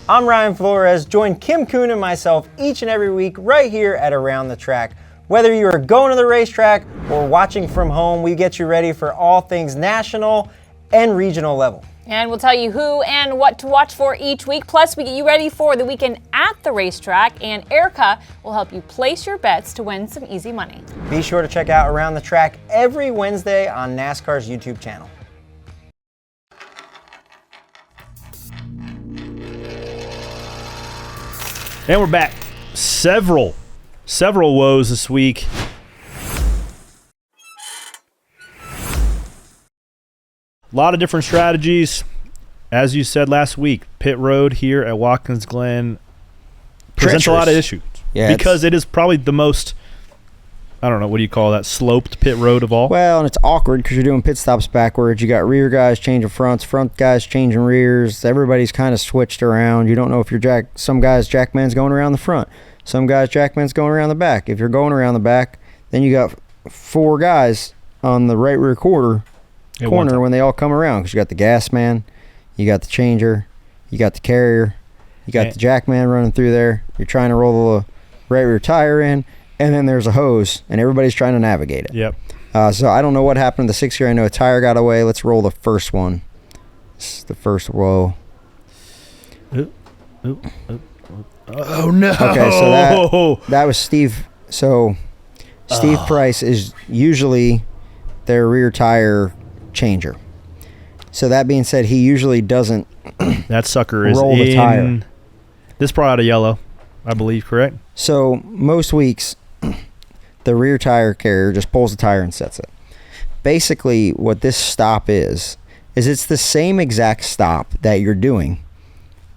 I'm Ryan Flores. Join Kim Kuhn and myself each and every week right here at Around the Track. Whether you are going to the racetrack or watching from home, we get you ready for all things national and regional level. And we'll tell you who and what to watch for each week. Plus, we get you ready for the weekend at the racetrack, and Erica will help you place your bets to win some easy money. Be sure to check out Around the Track every Wednesday on NASCAR's YouTube channel. And we're back. Several woes this week. A lot of different strategies. As you said last week, pit road here at Watkins Glen presents a lot of issues. Yeah, because it is probably the most, I don't know, what do you call that, sloped pit road of all? Well, and it's awkward because you're doing pit stops backwards. You got rear guys changing fronts, front guys changing rears. Everybody's kind of switched around. You don't know if you're some guys Jackman's going around the front. Some guys Jackman's going around the back. If you're going around the back, then you got 4 guys on the right rear corner when they all come around, because you got the gas man, you got the changer, you got the carrier, you got the jackman running through there. You're trying to roll the right rear tire in, and then there's a hose, and everybody's trying to navigate it. Yep. So I don't know what happened to the 6 here. I know a tire got away. Let's roll the first one. This is the first woe. Oh no! Okay, so that was Steve. So Steve Price is usually their rear tire changer. So that being said, he usually doesn't that sucker is roll the tire. This brought out a yellow, I believe, correct? So most weeks, the rear tire carrier just pulls the tire and sets it. Basically, what this stop is it's the same exact stop that you're doing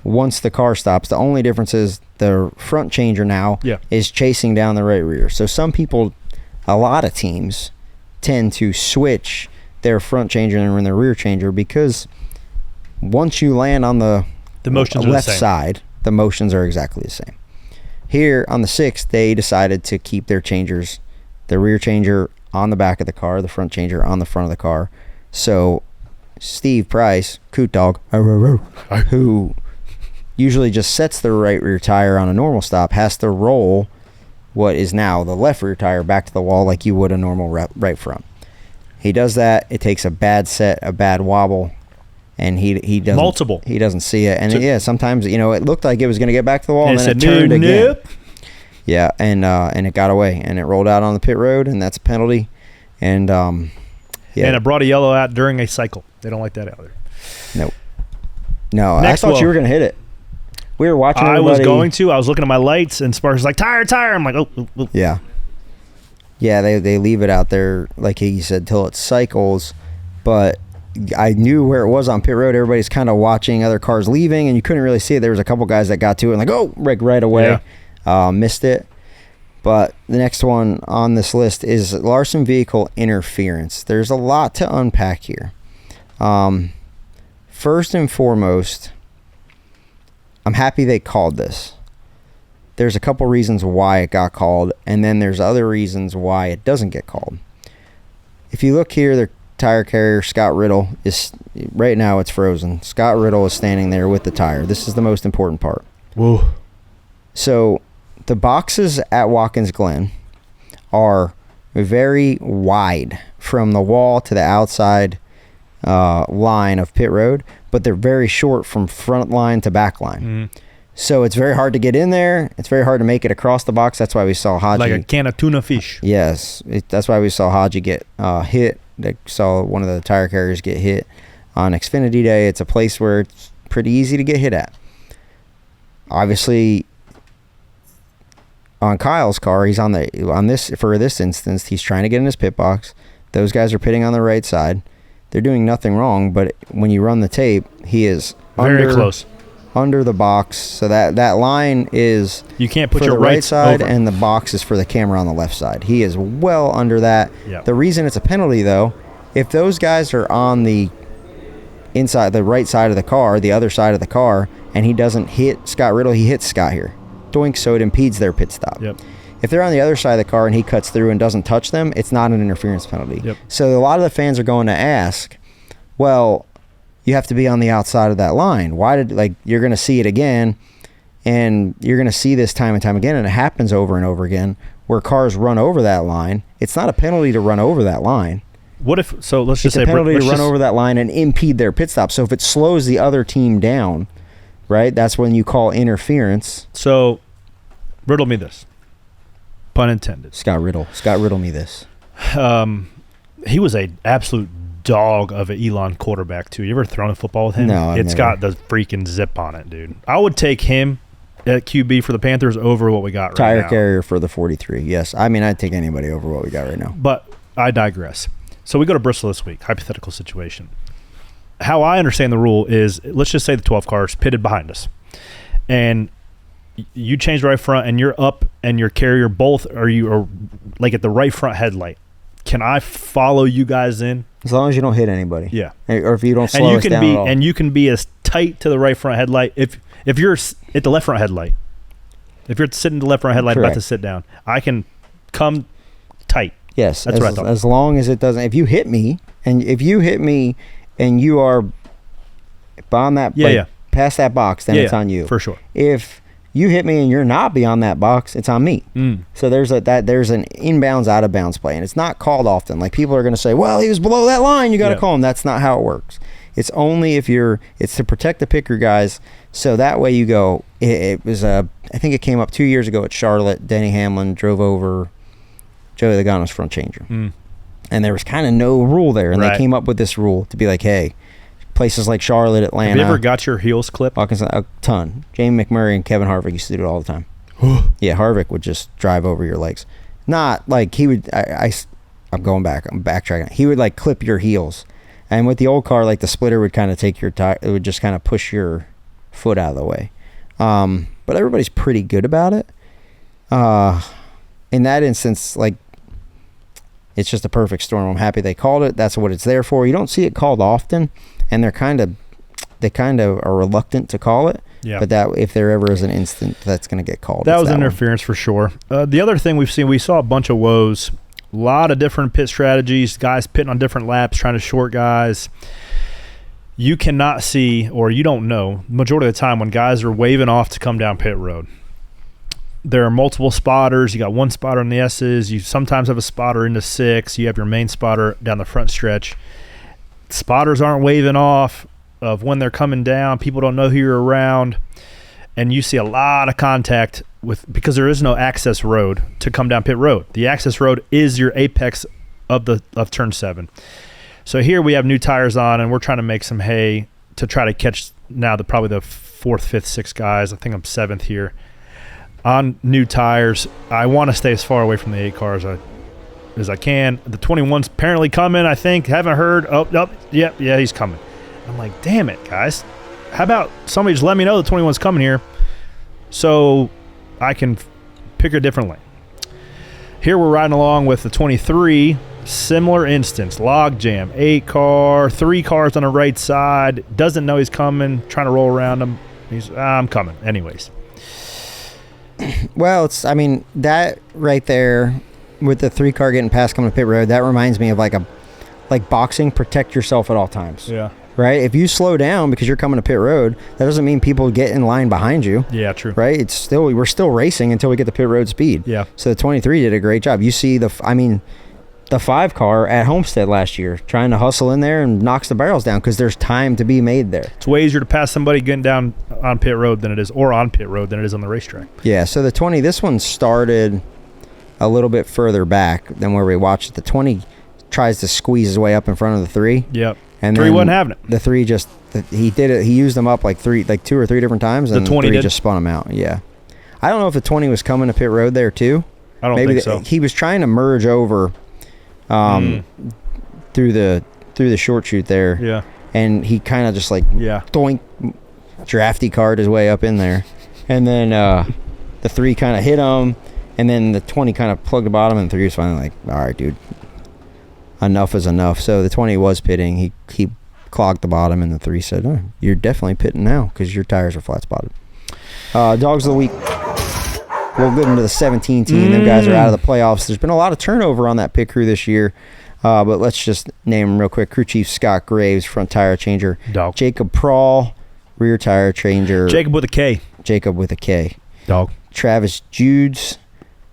once the car stops. The only difference is the front changer now is chasing down the right rear. So some people, a lot of teams, tend to switch their front changer and their rear changer, because once you land on the motions left side, the motions are exactly the same. Here on the 6th, they decided to keep their changers, the rear changer on the back of the car, the front changer on the front of the car. So Steve Price, Coot Dog, who usually just sets the right rear tire on a normal stop, has to roll what is now the left rear tire back to the wall like you would a normal right front. He does that. It takes a bad set, a bad wobble, and he doesn't He doesn't see it. And sometimes it looked like it was going to get back to the wall, and then it turned again. Yeah, and it got away, and it rolled out on the pit road, and that's a penalty. And and it brought a yellow out during a cycle. They don't like that either. Nope. No, I thought you were going to hit it. We were watching. I was going to. I was looking at my lights, and Sparks was like, tire. I'm like, oh. Yeah. Yeah, they leave it out there, like he said, till it cycles. But I knew where it was on pit road. Everybody's kind of watching other cars leaving, and you couldn't really see it. There was a couple guys that got to it and right away. Yeah. Missed it. But the next one on this list is Larson vehicle interference. There's a lot to unpack here. First and foremost, I'm happy they called this. There's a couple reasons why it got called, and then there's other reasons why it doesn't get called. If you look here, their tire carrier, Scott Riddle, is right now it's frozen. Scott Riddle is standing there with the tire. This is the most important part. Whoa. So the boxes at Watkins Glen are very wide from the wall to the outside line of pit road, but they're very short from front line to back line. Mm. So it's very hard to get in there. It's very hard to make it across the box. That's why we saw Haji. Like a can of tuna fish. Yes. That's why we saw Haji get hit. They saw one of the tire carriers get hit on Xfinity Day. It's a place where it's pretty easy to get hit at. Obviously, on Kyle's car, he's for this instance, he's trying to get in his pit box. Those guys are pitting on the right side. They're doing nothing wrong, but when you run the tape, he is very close. Under the box, so that line is you can't put for your the right side over. And the box is for the camera on the left side. He is well under that. Yep. The reason it's a penalty, though, if those guys are on the inside, the right side of the car, the other side of the car, and he doesn't hit Scott Riddle, he hits Scott here. Doink, so it impedes their pit stop. Yep. If they're on the other side of the car and he cuts through and doesn't touch them, it's not an interference penalty. Yep. So a lot of the fans are going to ask, well, you have to be on the outside of that line. You're going to see it again, and you're going to see this time and time again, and it happens over and over again where cars run over that line. It's not a penalty to run over that line. What if, so let's just say, it's a penalty to run over that line and impede their pit stop. So if it slows the other team down, right, that's when you call interference. So riddle me this. Pun intended. Scott riddle me this. He was a absolute dog of an Elon quarterback too. You ever thrown a football with him? No, It's got the freaking zip on it, dude. I would take him at QB for the Panthers over what we got right now. Tire carrier for the 43. Yes. I mean, I'd take anybody over what we got right now. But I digress. So we go to Bristol this week, hypothetical situation. How I understand the rule is, let's just say the 12 cars pitted behind us. And you change the right front and you're up and your carrier both are like at the right front headlight. Can I follow you guys in? As long as you don't hit anybody. Yeah. Or if you don't slow us down at all. And you can be as tight to the right front headlight. If you're at the left front headlight, if you're sitting in the left front headlight about to sit down, I can come tight. Yes. That's what I thought. As long as it doesn't. If you hit me and you are on that past that box, then it's on you. For sure. If you hit me and you're not beyond that box, it's on me. So there's an inbounds, out of bounds play, and it's not called often. Like, people are going to say, well, he was below that line, you got to call him. That's not how it works. It's only if it's to protect the picker guys. So that way you go, it was I think it came up 2 years ago at Charlotte. Denny Hamlin drove over Joey Logano's front changer. And there was kind of no rule there. And they came up with this rule to be like, hey, places like Charlotte, Atlanta. Have you ever got your heels clipped? Watkins, a ton. Jamie McMurray and Kevin Harvick used to do it all the time. Yeah, Harvick would just drive over your legs. Not like he would. I'm going back. I'm backtracking. He would like clip your heels. And with the old car, like the splitter would kind of take your tire. It would just kind of push your foot out of the way. But everybody's pretty good about it. In that instance, like, it's just a perfect storm. I'm happy they called it. That's what it's there for. You don't see it called often, and they kind of are reluctant to call it. Yeah. But that if there ever is an instant that's going to get called, that was interference for sure. The other thing we saw a bunch of woes. A lot of different pit strategies, guys pitting on different laps, trying to short guys. You cannot see, or you don't know, majority of the time when guys are waving off to come down pit road. There are multiple spotters. You got one spotter in the S's. You sometimes have a spotter in the 6. You have your main spotter down the front stretch. Spotters aren't waving off of when they're coming down. People don't know who you're around. And you see a lot of contact because there is no access road to come down pit road. The access road is your apex of turn 7. So here we have new tires on, and we're trying to make some hay to try to catch now probably the 4th, 5th, 6th guys. I think I'm 7th here on new tires. I want to stay as far away from the 8 cars as I can. The 21's apparently coming, I think. Haven't heard. Oh, yeah, he's coming. I'm like, damn it, guys. How about somebody just let me know the 21's coming here so I can pick a different lane. Here we're riding along with the 23. Similar instance. Log jam. 8 car. 3 cars on the right side. Doesn't know he's coming. Trying to roll around him. He's, I'm coming. Anyways. Well, that right there with the 3 car getting past coming to pit road, that reminds me of like boxing. Protect yourself at all times. Yeah. Right? If you slow down because you're coming to pit road, that doesn't mean people get in line behind you. Yeah, true. Right? We're still racing until we get the pit road speed. Yeah. So the 23 did a great job. You see the 5 car at Homestead last year trying to hustle in there and knocks the barrels down because there's time to be made there. It's way easier to pass somebody getting down on pit road than it is, or on pit road than it is on the racetrack. Yeah, so the 20, this one started a little bit further back than where we watched it. The 20 tries to squeeze his way up in front of the 3. Yep. And 3 wasn't having it. The 3 just he did it. He used them up like 2 or 3 different times, and the 20 3 did? just spun him out. Yeah, I don't know if the 20 was coming to pit road there too. I don't think so. He was trying to merge over through the short chute there. Yeah, and he kind of just doink, drafty car'd his way up in there, and then the 3 kind of hit him, and then the 20 kind of plugged the bottom, and the 3 was finally like, all right, dude. Enough is enough. So the 20 was pitting. He clogged the bottom, and the 3 said, oh, you're definitely pitting now because your tires are flat spotted. Dogs of the week. We'll get into the 17 team. Them guys are out of the playoffs. There's been a lot of turnover on that pit crew this year. But let's just name them real quick. Crew Chief Scott Graves, front tire changer. Dog. Jacob Prawl, rear tire changer. Jacob with a K. Jacob with a K. Dog. Travis Judes.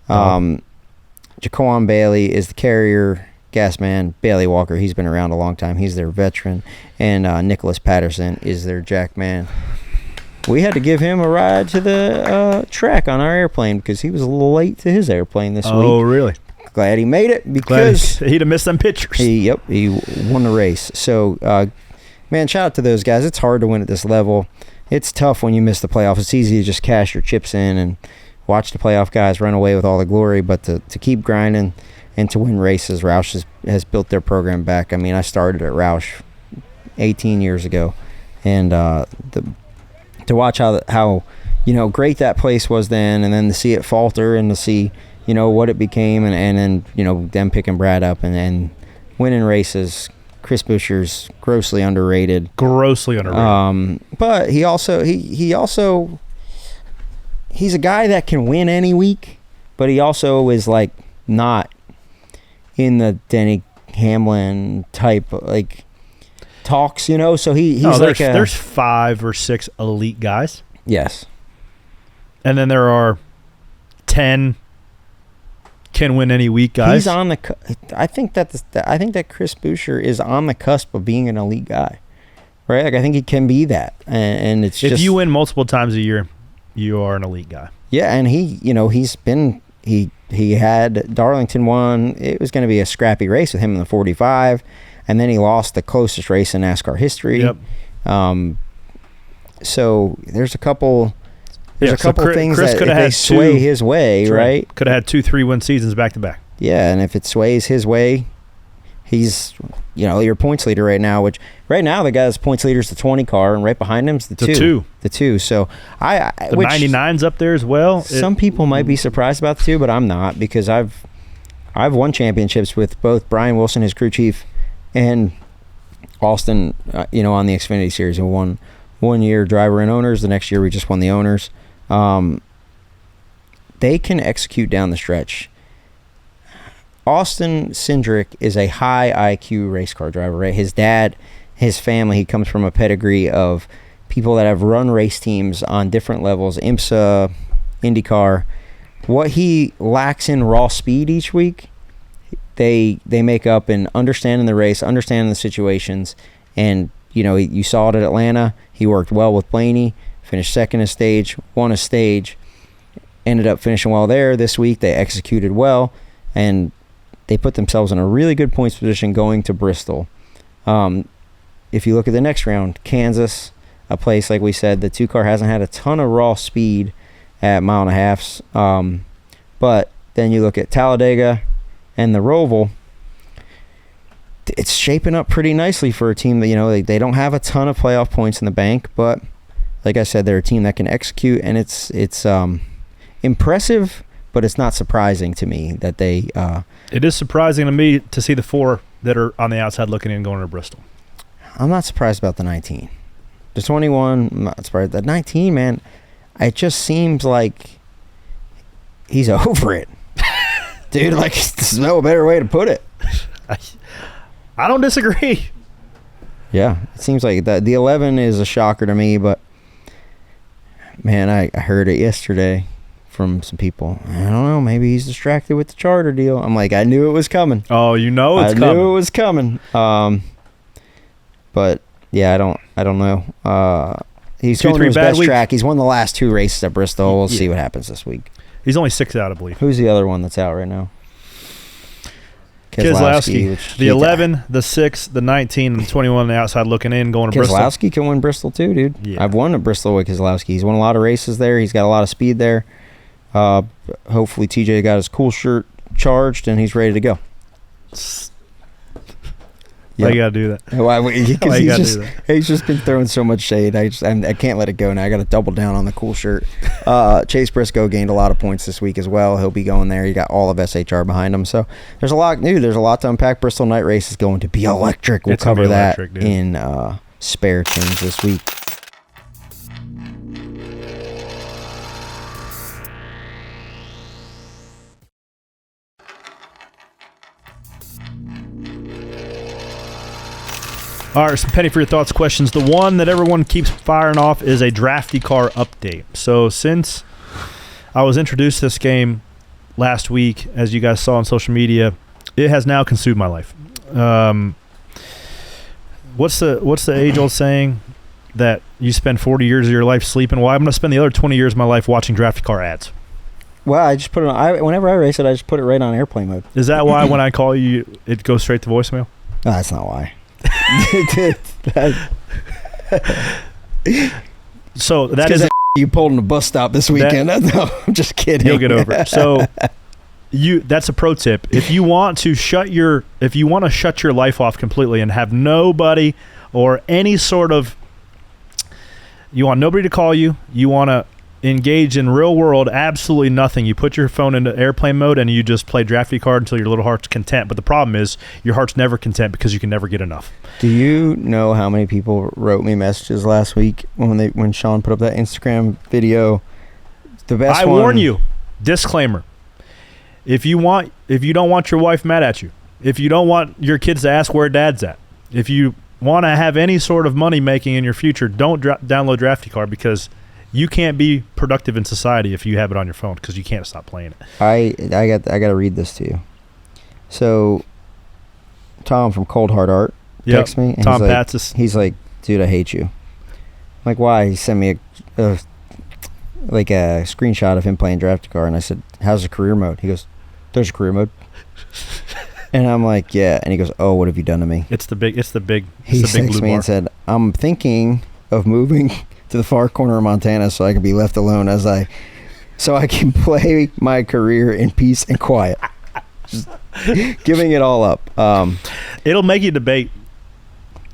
Jaquan Bailey is the carrier. Gas man. Bailey Walker, he's been around a long time. He's their veteran. And Nicholas Patterson is their jack man. We had to give him a ride to the track on our airplane because he was a little late to his airplane this week. Oh, really? Glad he made it because he'd have missed them pictures. He won the race. So, man, shout out to those guys. It's hard to win at this level. It's tough when you miss the playoffs. It's easy to just cash your chips in and watch the playoff guys run away with all the glory, but to keep grinding and to win races, Roush has built their program back. I mean, I started at Roush 18 years ago, and to watch how great that place was then, and then to see it falter and to see what it became, and then them picking Brad up and winning races. Chris Buescher's grossly underrated. But he also he's a guy that can win any week, but he also is like not in the Denny Hamlin type talks, so he's there's 5 or 6 elite guys. Yes. And then there are 10 can win any week guys. He's on I think that Chris Buescher is on the cusp of being an elite guy, right? I think he can be that, and it's if you win multiple times a year, you are an elite guy. Yeah, and he had Darlington won. It was going to be a scrappy race with him in the 45, and then he lost the closest race in NASCAR history. Yep. So there's a couple. There's a couple things Chris that if they sway his way, right? Could have had 2 3-win seasons back to back. Yeah, and if it sways his way, he's your points leader right now. Which right now the guy's points leader is the 20 car, and right behind him's the two. The two. So the 99's up there as well. Some people might be surprised about the 2, but I'm not, because I've won championships with both Brian Wilson, his crew chief, and Austin. On the Xfinity Series, and won 1 year driver and owners. The next year we just won the owners. They can execute down the stretch. Austin Cindric is a high IQ race car driver, right? His dad, his family, he comes from a pedigree of people that have run race teams on different levels, IMSA, IndyCar. What he lacks in raw speed each week, they make up in understanding the race, understanding the situations, and you saw it at Atlanta. He worked well with Blaney, finished second a stage, won a stage, ended up finishing well there. This week they executed well, and they put themselves in a really good points position going to Bristol. If you look at the next round, Kansas, a place, like we said, the 2 car hasn't had a ton of raw speed at mile and a halfs. But then you look at Talladega and the Roval, it's shaping up pretty nicely for a team that, they don't have a ton of playoff points in the bank, but like I said, they're a team that can execute, and it's impressive, but it's not surprising to me that they... It is surprising to me to see the 4 that are on the outside looking in going to Bristol. I'm not surprised about the 19. The 21, I'm not surprised. The 19, man, it just seems like he's over it. Dude, there's no better way to put it. I don't disagree. Yeah, it seems like the 11 is a shocker to me, but man, I heard it yesterday from some people. I don't know, maybe he's distracted with the charter deal. I'm like, I knew it was coming. Oh, it's coming. I knew it was coming. But yeah, I don't know. He's going to his best track. He's won the last 2 races at Bristol. We'll see what happens this week. He's only 6 out, I believe. Who's the other one that's out right now? Keselowski. The 11, the 6, the 19, and the 21 on the outside looking in, going to Bristol. Keselowski can win Bristol too, dude. Yeah. I've won at Bristol with Keselowski. He's won a lot of races there. He's got a lot of speed there. Hopefully TJ got his cool shirt charged and he's ready to go. Why you gotta do that? Because he's just been throwing so much shade. I can't let it go now. I got to double down on the cool shirt. Chase Briscoe gained a lot of points this week as well. He'll be going there. He got all of SHR behind him. So there's a lot new. There's a lot to unpack. Bristol night race is going to be electric. We'll cover that in spare change this week. All right, some penny for your thoughts questions. The one that everyone keeps firing off is a Drafty Car update. So since I was introduced to this game last week, as you guys saw on social media, it has now consumed my life. What's the age-old saying that you spend 40 years of your life sleeping? Well, I'm going to spend the other 20 years of my life watching Drafty Car ads. Well, I just put it on. Whenever I race it, I just put it right on airplane mode. Is that why when I call you, it goes straight to voicemail? No, that's not why. So that is you pulled in a bus stop this weekend. No, I'm just kidding. You'll get over it. So that's a pro tip. If you want to shut your life off completely and have nobody or any sort of, you want nobody to call you, you want to engage in real world absolutely nothing, you put your phone into airplane mode and you just play Drafty Car until your little heart's content. But the problem is your heart's never content because you can never get enough. Do you know how many people wrote me messages last week when Sean put up that Instagram video? The best I warn you, disclaimer. If you don't want your wife mad at you, if you don't want your kids to ask where dad's at, if you want to have any sort of money making in your future, don't download Drafty Car, because you can't be productive in society if you have it on your phone, because you can't stop playing it. I got to read this to you. So Tom from Cold Hard Art texts me. And Tom Patsis. He's like, dude, I hate you. I'm like, why? He sent me a screenshot of him playing Drafty Car, and I said, how's the career mode? He goes, there's a career mode. And I'm like, yeah. And he goes, oh, what have you done to me? He texted me and said, I'm thinking of moving to the far corner of Montana so I can be left alone so I can play my career in peace and quiet. Just giving it all up. It'll make you debate.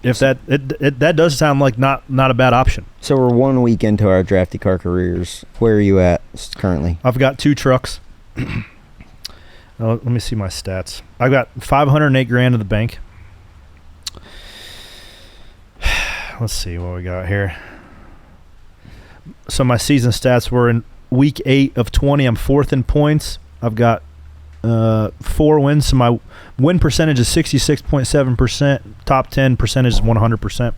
If that does sound like not a bad option. So we're 1 week into our Drafty Car careers. Where are you at currently? I've got 2 trucks. Let me see my stats. I've got $508,000 in the bank. Let's see what we got here. So my season stats were in week 8 of 20. I'm 4th in points. I've got 4 wins. So my win percentage is 66.7%. Top 10 percentage is 100%.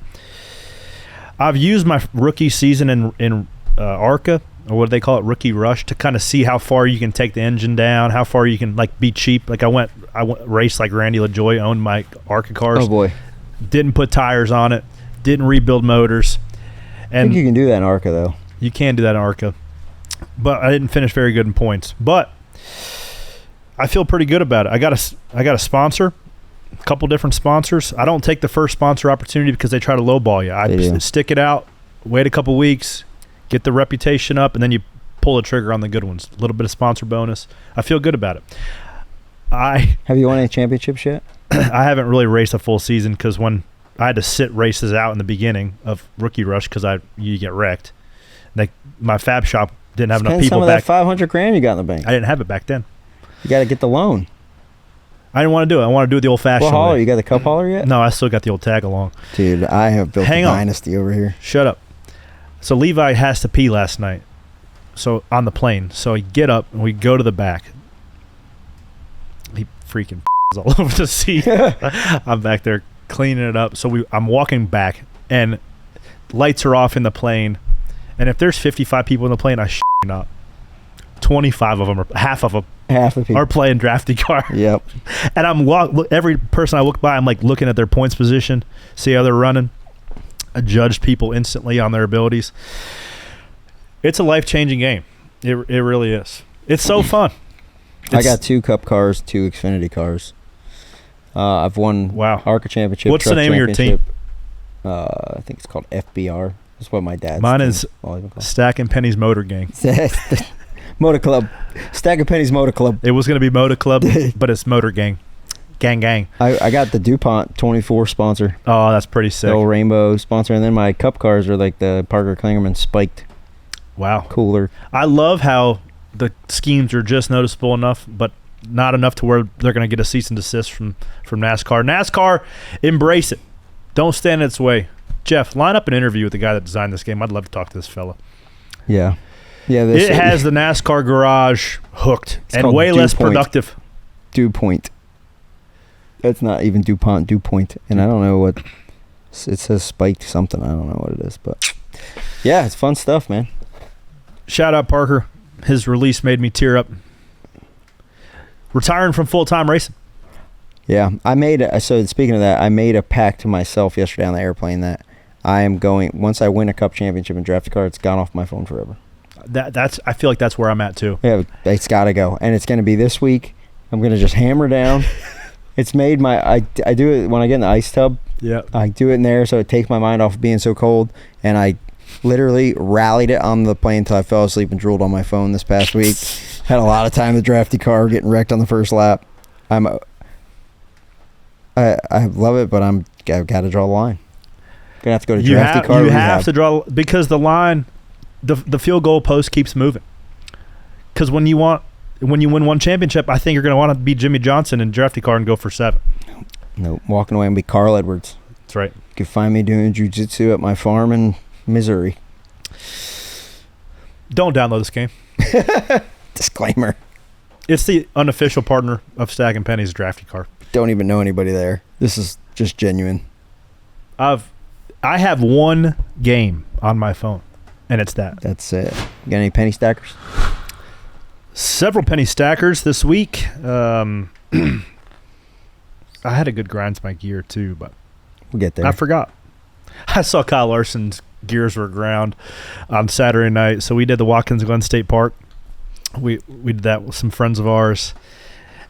I've used my rookie season in ARCA, or what do they call it, Rookie Rush, to kind of see how far you can take the engine down, how far you can be cheap. Like I went raced like Randy LaJoie, owned my ARCA cars. Oh boy! Didn't put tires on it. Didn't rebuild motors. And I think you can do that in ARCA though. You can do that in ARCA, but I didn't finish very good in points. But I feel pretty good about it. I got a sponsor, a couple different sponsors. I don't take the first sponsor opportunity because they try to lowball you. I stick it out, wait a couple weeks, get the reputation up, and then you pull the trigger on the good ones. A little bit of sponsor bonus. I feel good about it. Have you won any championships yet? I haven't really raced a full season because when I had to sit races out in the beginning of Rookie Rush because you get wrecked. Like my fab shop didn't have enough people back. Some of that $500,000 you got in the bank. I didn't have it back then. You got to get the loan. I didn't want to do it. I want to do it the old-fashioned way. Hauler? You got the cup hauler yet? No, I still got the old tag along. Dude, I have built a dynasty over here. Shut up. So Levi has to pee last night. So on the plane. So I get up and we go to the back. He freaking all over the seat. I'm back there cleaning it up. So I'm walking back and lights are off in the plane. And if there's 55 people in the plane, I shit not. 25 of them, or half of them, are playing Drafty Car. Yep. And every person I look by, I'm like looking at their points position, see how they're running. I judge people instantly on their abilities. It's a life-changing game. It really is. It's so fun. I got 2 Cup cars, 2 Xfinity cars. I've won ARCA Championship. What's the name of your team? I think it's called FBR. That's what my dad's Mine is Stacking Pennies Motor Gang. Motor Club. Stacking Pennies Motor Club. It was going to be Motor Club, but it's Motor Gang. Gang. I got the DuPont 24 sponsor. Oh, that's pretty sick. The old rainbow sponsor. And then my Cup cars are like the Parker Klingerman spiked. Wow. Cooler. I love how the schemes are just noticeable enough, but not enough to where they're going to get a cease and desist from NASCAR. NASCAR, embrace it. Don't stand in its way. Jeff, line up an interview with the guy that designed this game. I'd love to talk to this fella. Yeah. It has the NASCAR garage hooked and way less productive. Dew Point. That's not even DuPont, Dew Point. And I don't know what It says spiked something. I don't know what it is, but yeah, it's fun stuff, man. Shout out Parker. His release made me tear up. Retiring from full-time racing. Yeah, so speaking of that, I made a pact to myself yesterday on the airplane that I am going, once I win a cup championship in Drafty Car, it's gone off my phone forever. I feel like that's where I'm at too. Yeah, it's got to go. And it's going to be this week. I'm going to just hammer down. It's made I do it when I get in the ice tub. Yeah. I do it in there so it takes my mind off of being so cold. And I literally rallied it on the plane until I fell asleep and drooled on my phone this past week. Had a lot of time in the Drafty Car, getting wrecked on the first lap. I love it, but I've got to draw the line. Gonna have to go to Drafty Car. You have to draw, because the line, the field goal post keeps moving. Because when you win one championship, I think you're gonna want to be Jimmy Johnson in Drafty Car and go for 7. Nope, walking away and be Carl Edwards. That's right. You can find me doing jiu-jitsu at my farm in Missouri. Don't download this game. Disclaimer. It's the unofficial partner of Stacking Pennies, Drafty Car. Don't even know anybody there. This is just genuine. I have one game on my phone, and it's that. That's it. You got any penny stackers? Several penny stackers this week. I had a good grinds my gear too, but We'll get there. I forgot. I saw Kyle Larson's gears were ground on Saturday night, so we did the Watkins Glen State Park. We did that with some friends of ours,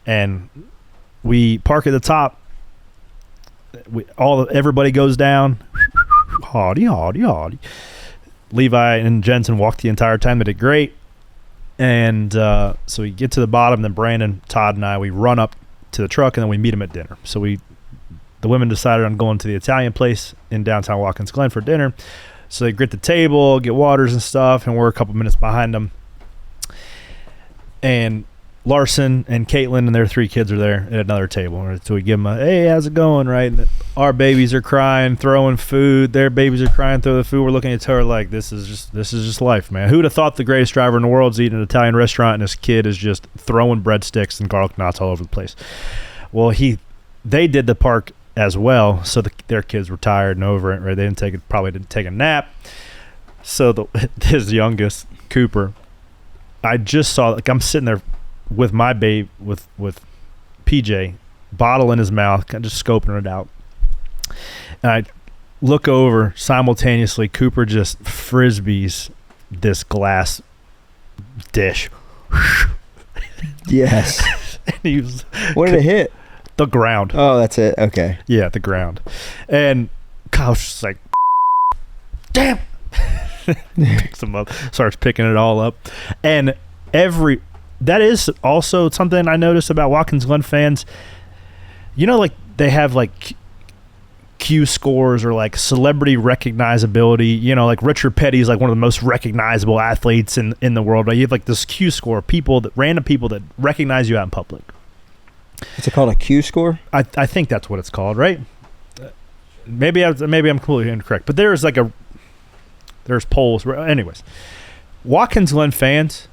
and we park at the top. Everybody goes down. Howdy. Levi and Jensen walked the entire time. They did great. And so we get to the bottom. Then Brandon, Todd, and we run up to the truck, and then we meet them at dinner. So the women decided on going to the Italian place in downtown Watkins Glen for dinner. So they grit the table, get waters and stuff, and we're a couple minutes behind them. And Larson and Caitlin and their 3 kids are there at another table. So we give them hey, how's it going, right? And our babies are crying, throwing food. Their babies are crying, throwing the food. We're looking at her like, this is just life, man. Who would have thought the greatest driver in the world is eating an Italian restaurant and this kid is just throwing breadsticks and garlic knots all over the place? Well, they did the park as well, so their kids were tired and over it, right? They probably didn't take a nap. So his youngest, Cooper, I just saw, like, I'm sitting there with my babe, with PJ, bottle in his mouth, kind of just scoping it out. And I look over simultaneously, Cooper just frisbees this glass dish. Yes. And what did it hit? The ground. Oh, that's it. Okay. Yeah, the ground. And Kyle's just like, damn. Picks them up, starts picking it all up. And that is also something I noticed about Watkins Glen fans. You know, like, they have like Q scores or like celebrity recognizability. You know, like Richard Petty is like one of the most recognizable athletes in the world. But you have like this Q score, random people that recognize you out in public. Is it called a Q score? I think that's what it's called, right? Maybe I'm completely incorrect, but there's polls. Anyways, Watkins Glen fans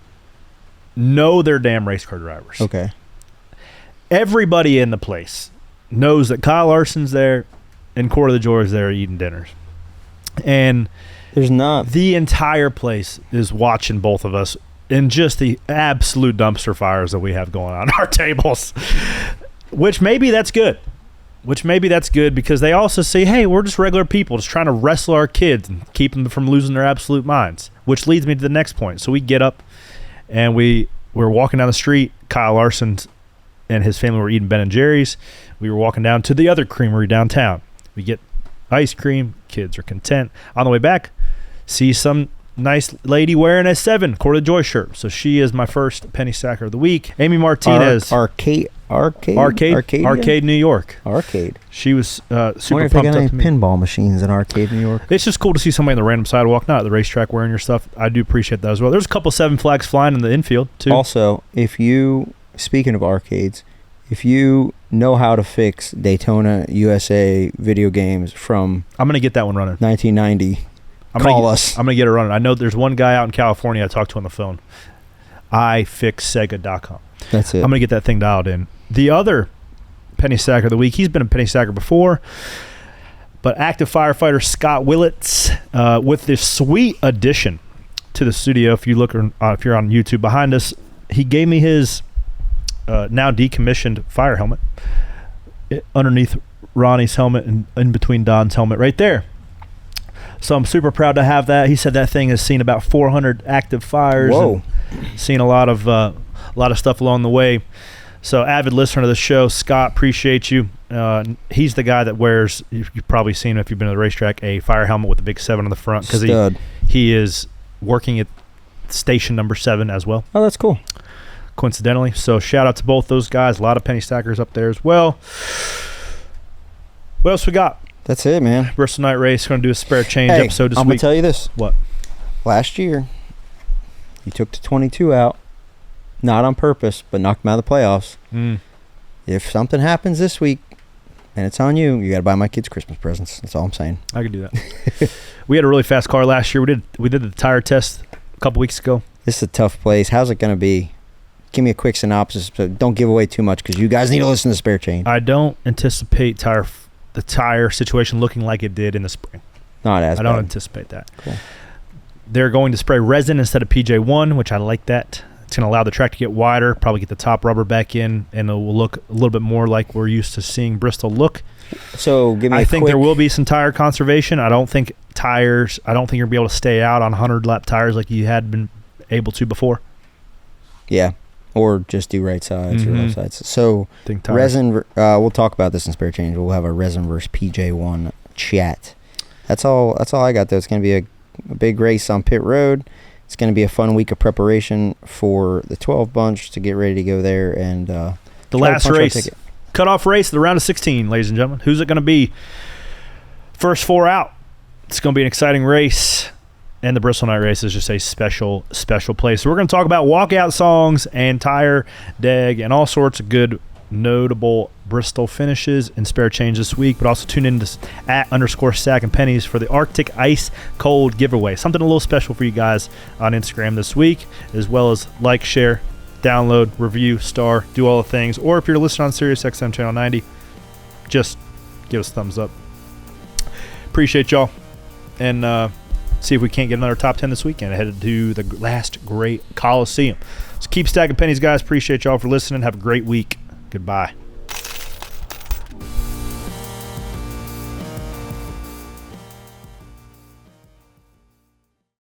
know their damn race car drivers. Okay. Everybody in the place knows that Kyle Larson's there and Corey LaJoie is there eating dinners. And there's not. The entire place is watching both of us in just the absolute dumpster fires that we have going on our tables. Which maybe that's good. Because they also say, hey, we're just regular people just trying to wrestle our kids and keep them from losing their absolute minds. Which leads me to the next point. So we get up and we're walking down the street. Kyle Larson and his family were eating Ben & Jerry's. We were walking down to the other creamery downtown. We get ice cream. Kids are content. On the way back, see some nice lady wearing a 7 Corey LaJoie shirt. So she is my first penny stacker of the week. Amy Martinez. Arcade, New York. Arcade. She was super pumped up to me. Pinball machines in Arcade, New York. It's just cool to see somebody on the random sidewalk, not at the racetrack, wearing your stuff. I do appreciate that as well. There's a couple 7 flags flying in the infield too. Also, speaking of arcades, if you know how to fix Daytona USA video games from I'm gonna get that one running. 1990. Call us. I'm going to get it running. I know there's one guy out in California I talked to on the phone. iFixSega.com. That's it. I'm going to get that thing dialed in. The other penny stacker of the week, he's been a penny stacker before. But active firefighter Scott Willits with this sweet addition to the studio. If you look, if you're on YouTube behind us, he gave me his now decommissioned fire helmet underneath Ronnie's helmet and in between Don's helmet right there. So I'm super proud to have that. He said that thing has seen about 400 active fires. Whoa. And seen a lot of stuff along the way. So avid listener to the show, Scott, appreciate you. He's the guy that wears, you've probably seen him if you've been to the racetrack, a fire helmet with a big 7 on the front, because he is working at station number 7 as well. Oh, that's cool. Coincidentally. So shout out to both those guys. A lot of penny stackers up there as well. What else we got? That's it, man. Bristol Night Race. Going to do a spare change episode this week. I'm going to tell you this. What? Last year, you took the 22 out, not on purpose, but knocked them out of the playoffs. If something happens this week and it's on you, you got to buy my kids Christmas presents. That's all I'm saying. I could do that. We had a really fast car last year. We did the tire test a couple weeks ago. This is a tough place. How's it going to be? Give me a quick synopsis, but don't give away too much because you guys need to listen to Spare Change. I don't anticipate the tire situation looking like it did in the spring. Not as I bad. don't anticipate that. Cool. They're going to spray resin instead of PJ1, which I like that. It's going to allow the track to get wider, probably get the top rubber back in, and it will look a little bit more like we're used to seeing Bristol look. So give me I think there will be some tire conservation. I don't think you're going to be able to stay out on 100-lap tires like you had been able to before. Yeah. Or just do right sides or left sides. So resin, we'll talk about this in Spare Change. We'll have a resin versus PJ1 chat. That's all I got, though. It's going to be a big race on pit road. It's going to be a fun week of preparation for the 12 bunch to get ready to go there. And the last race, cutoff race, the round of 16, ladies and gentlemen. Who's it going to be? First 4 out. It's going to be an exciting race. And the Bristol Night Race is just a special, special place. So we're going to talk about walkout songs and tire deg and all sorts of good, notable Bristol finishes and Spare Change this week. But also tune in to @_Stacking Pennies for the Arctic Ice Cold giveaway. Something a little special for you guys on Instagram this week, as well as like, share, download, review, star, do all the things. Or if you're listening on Sirius XM Channel 90, just give us a thumbs up. Appreciate y'all. And see if we can't get another top 10 this weekend. Headed to the last great Coliseum. So keep stacking pennies, guys. Appreciate y'all for listening. Have a great week. Goodbye.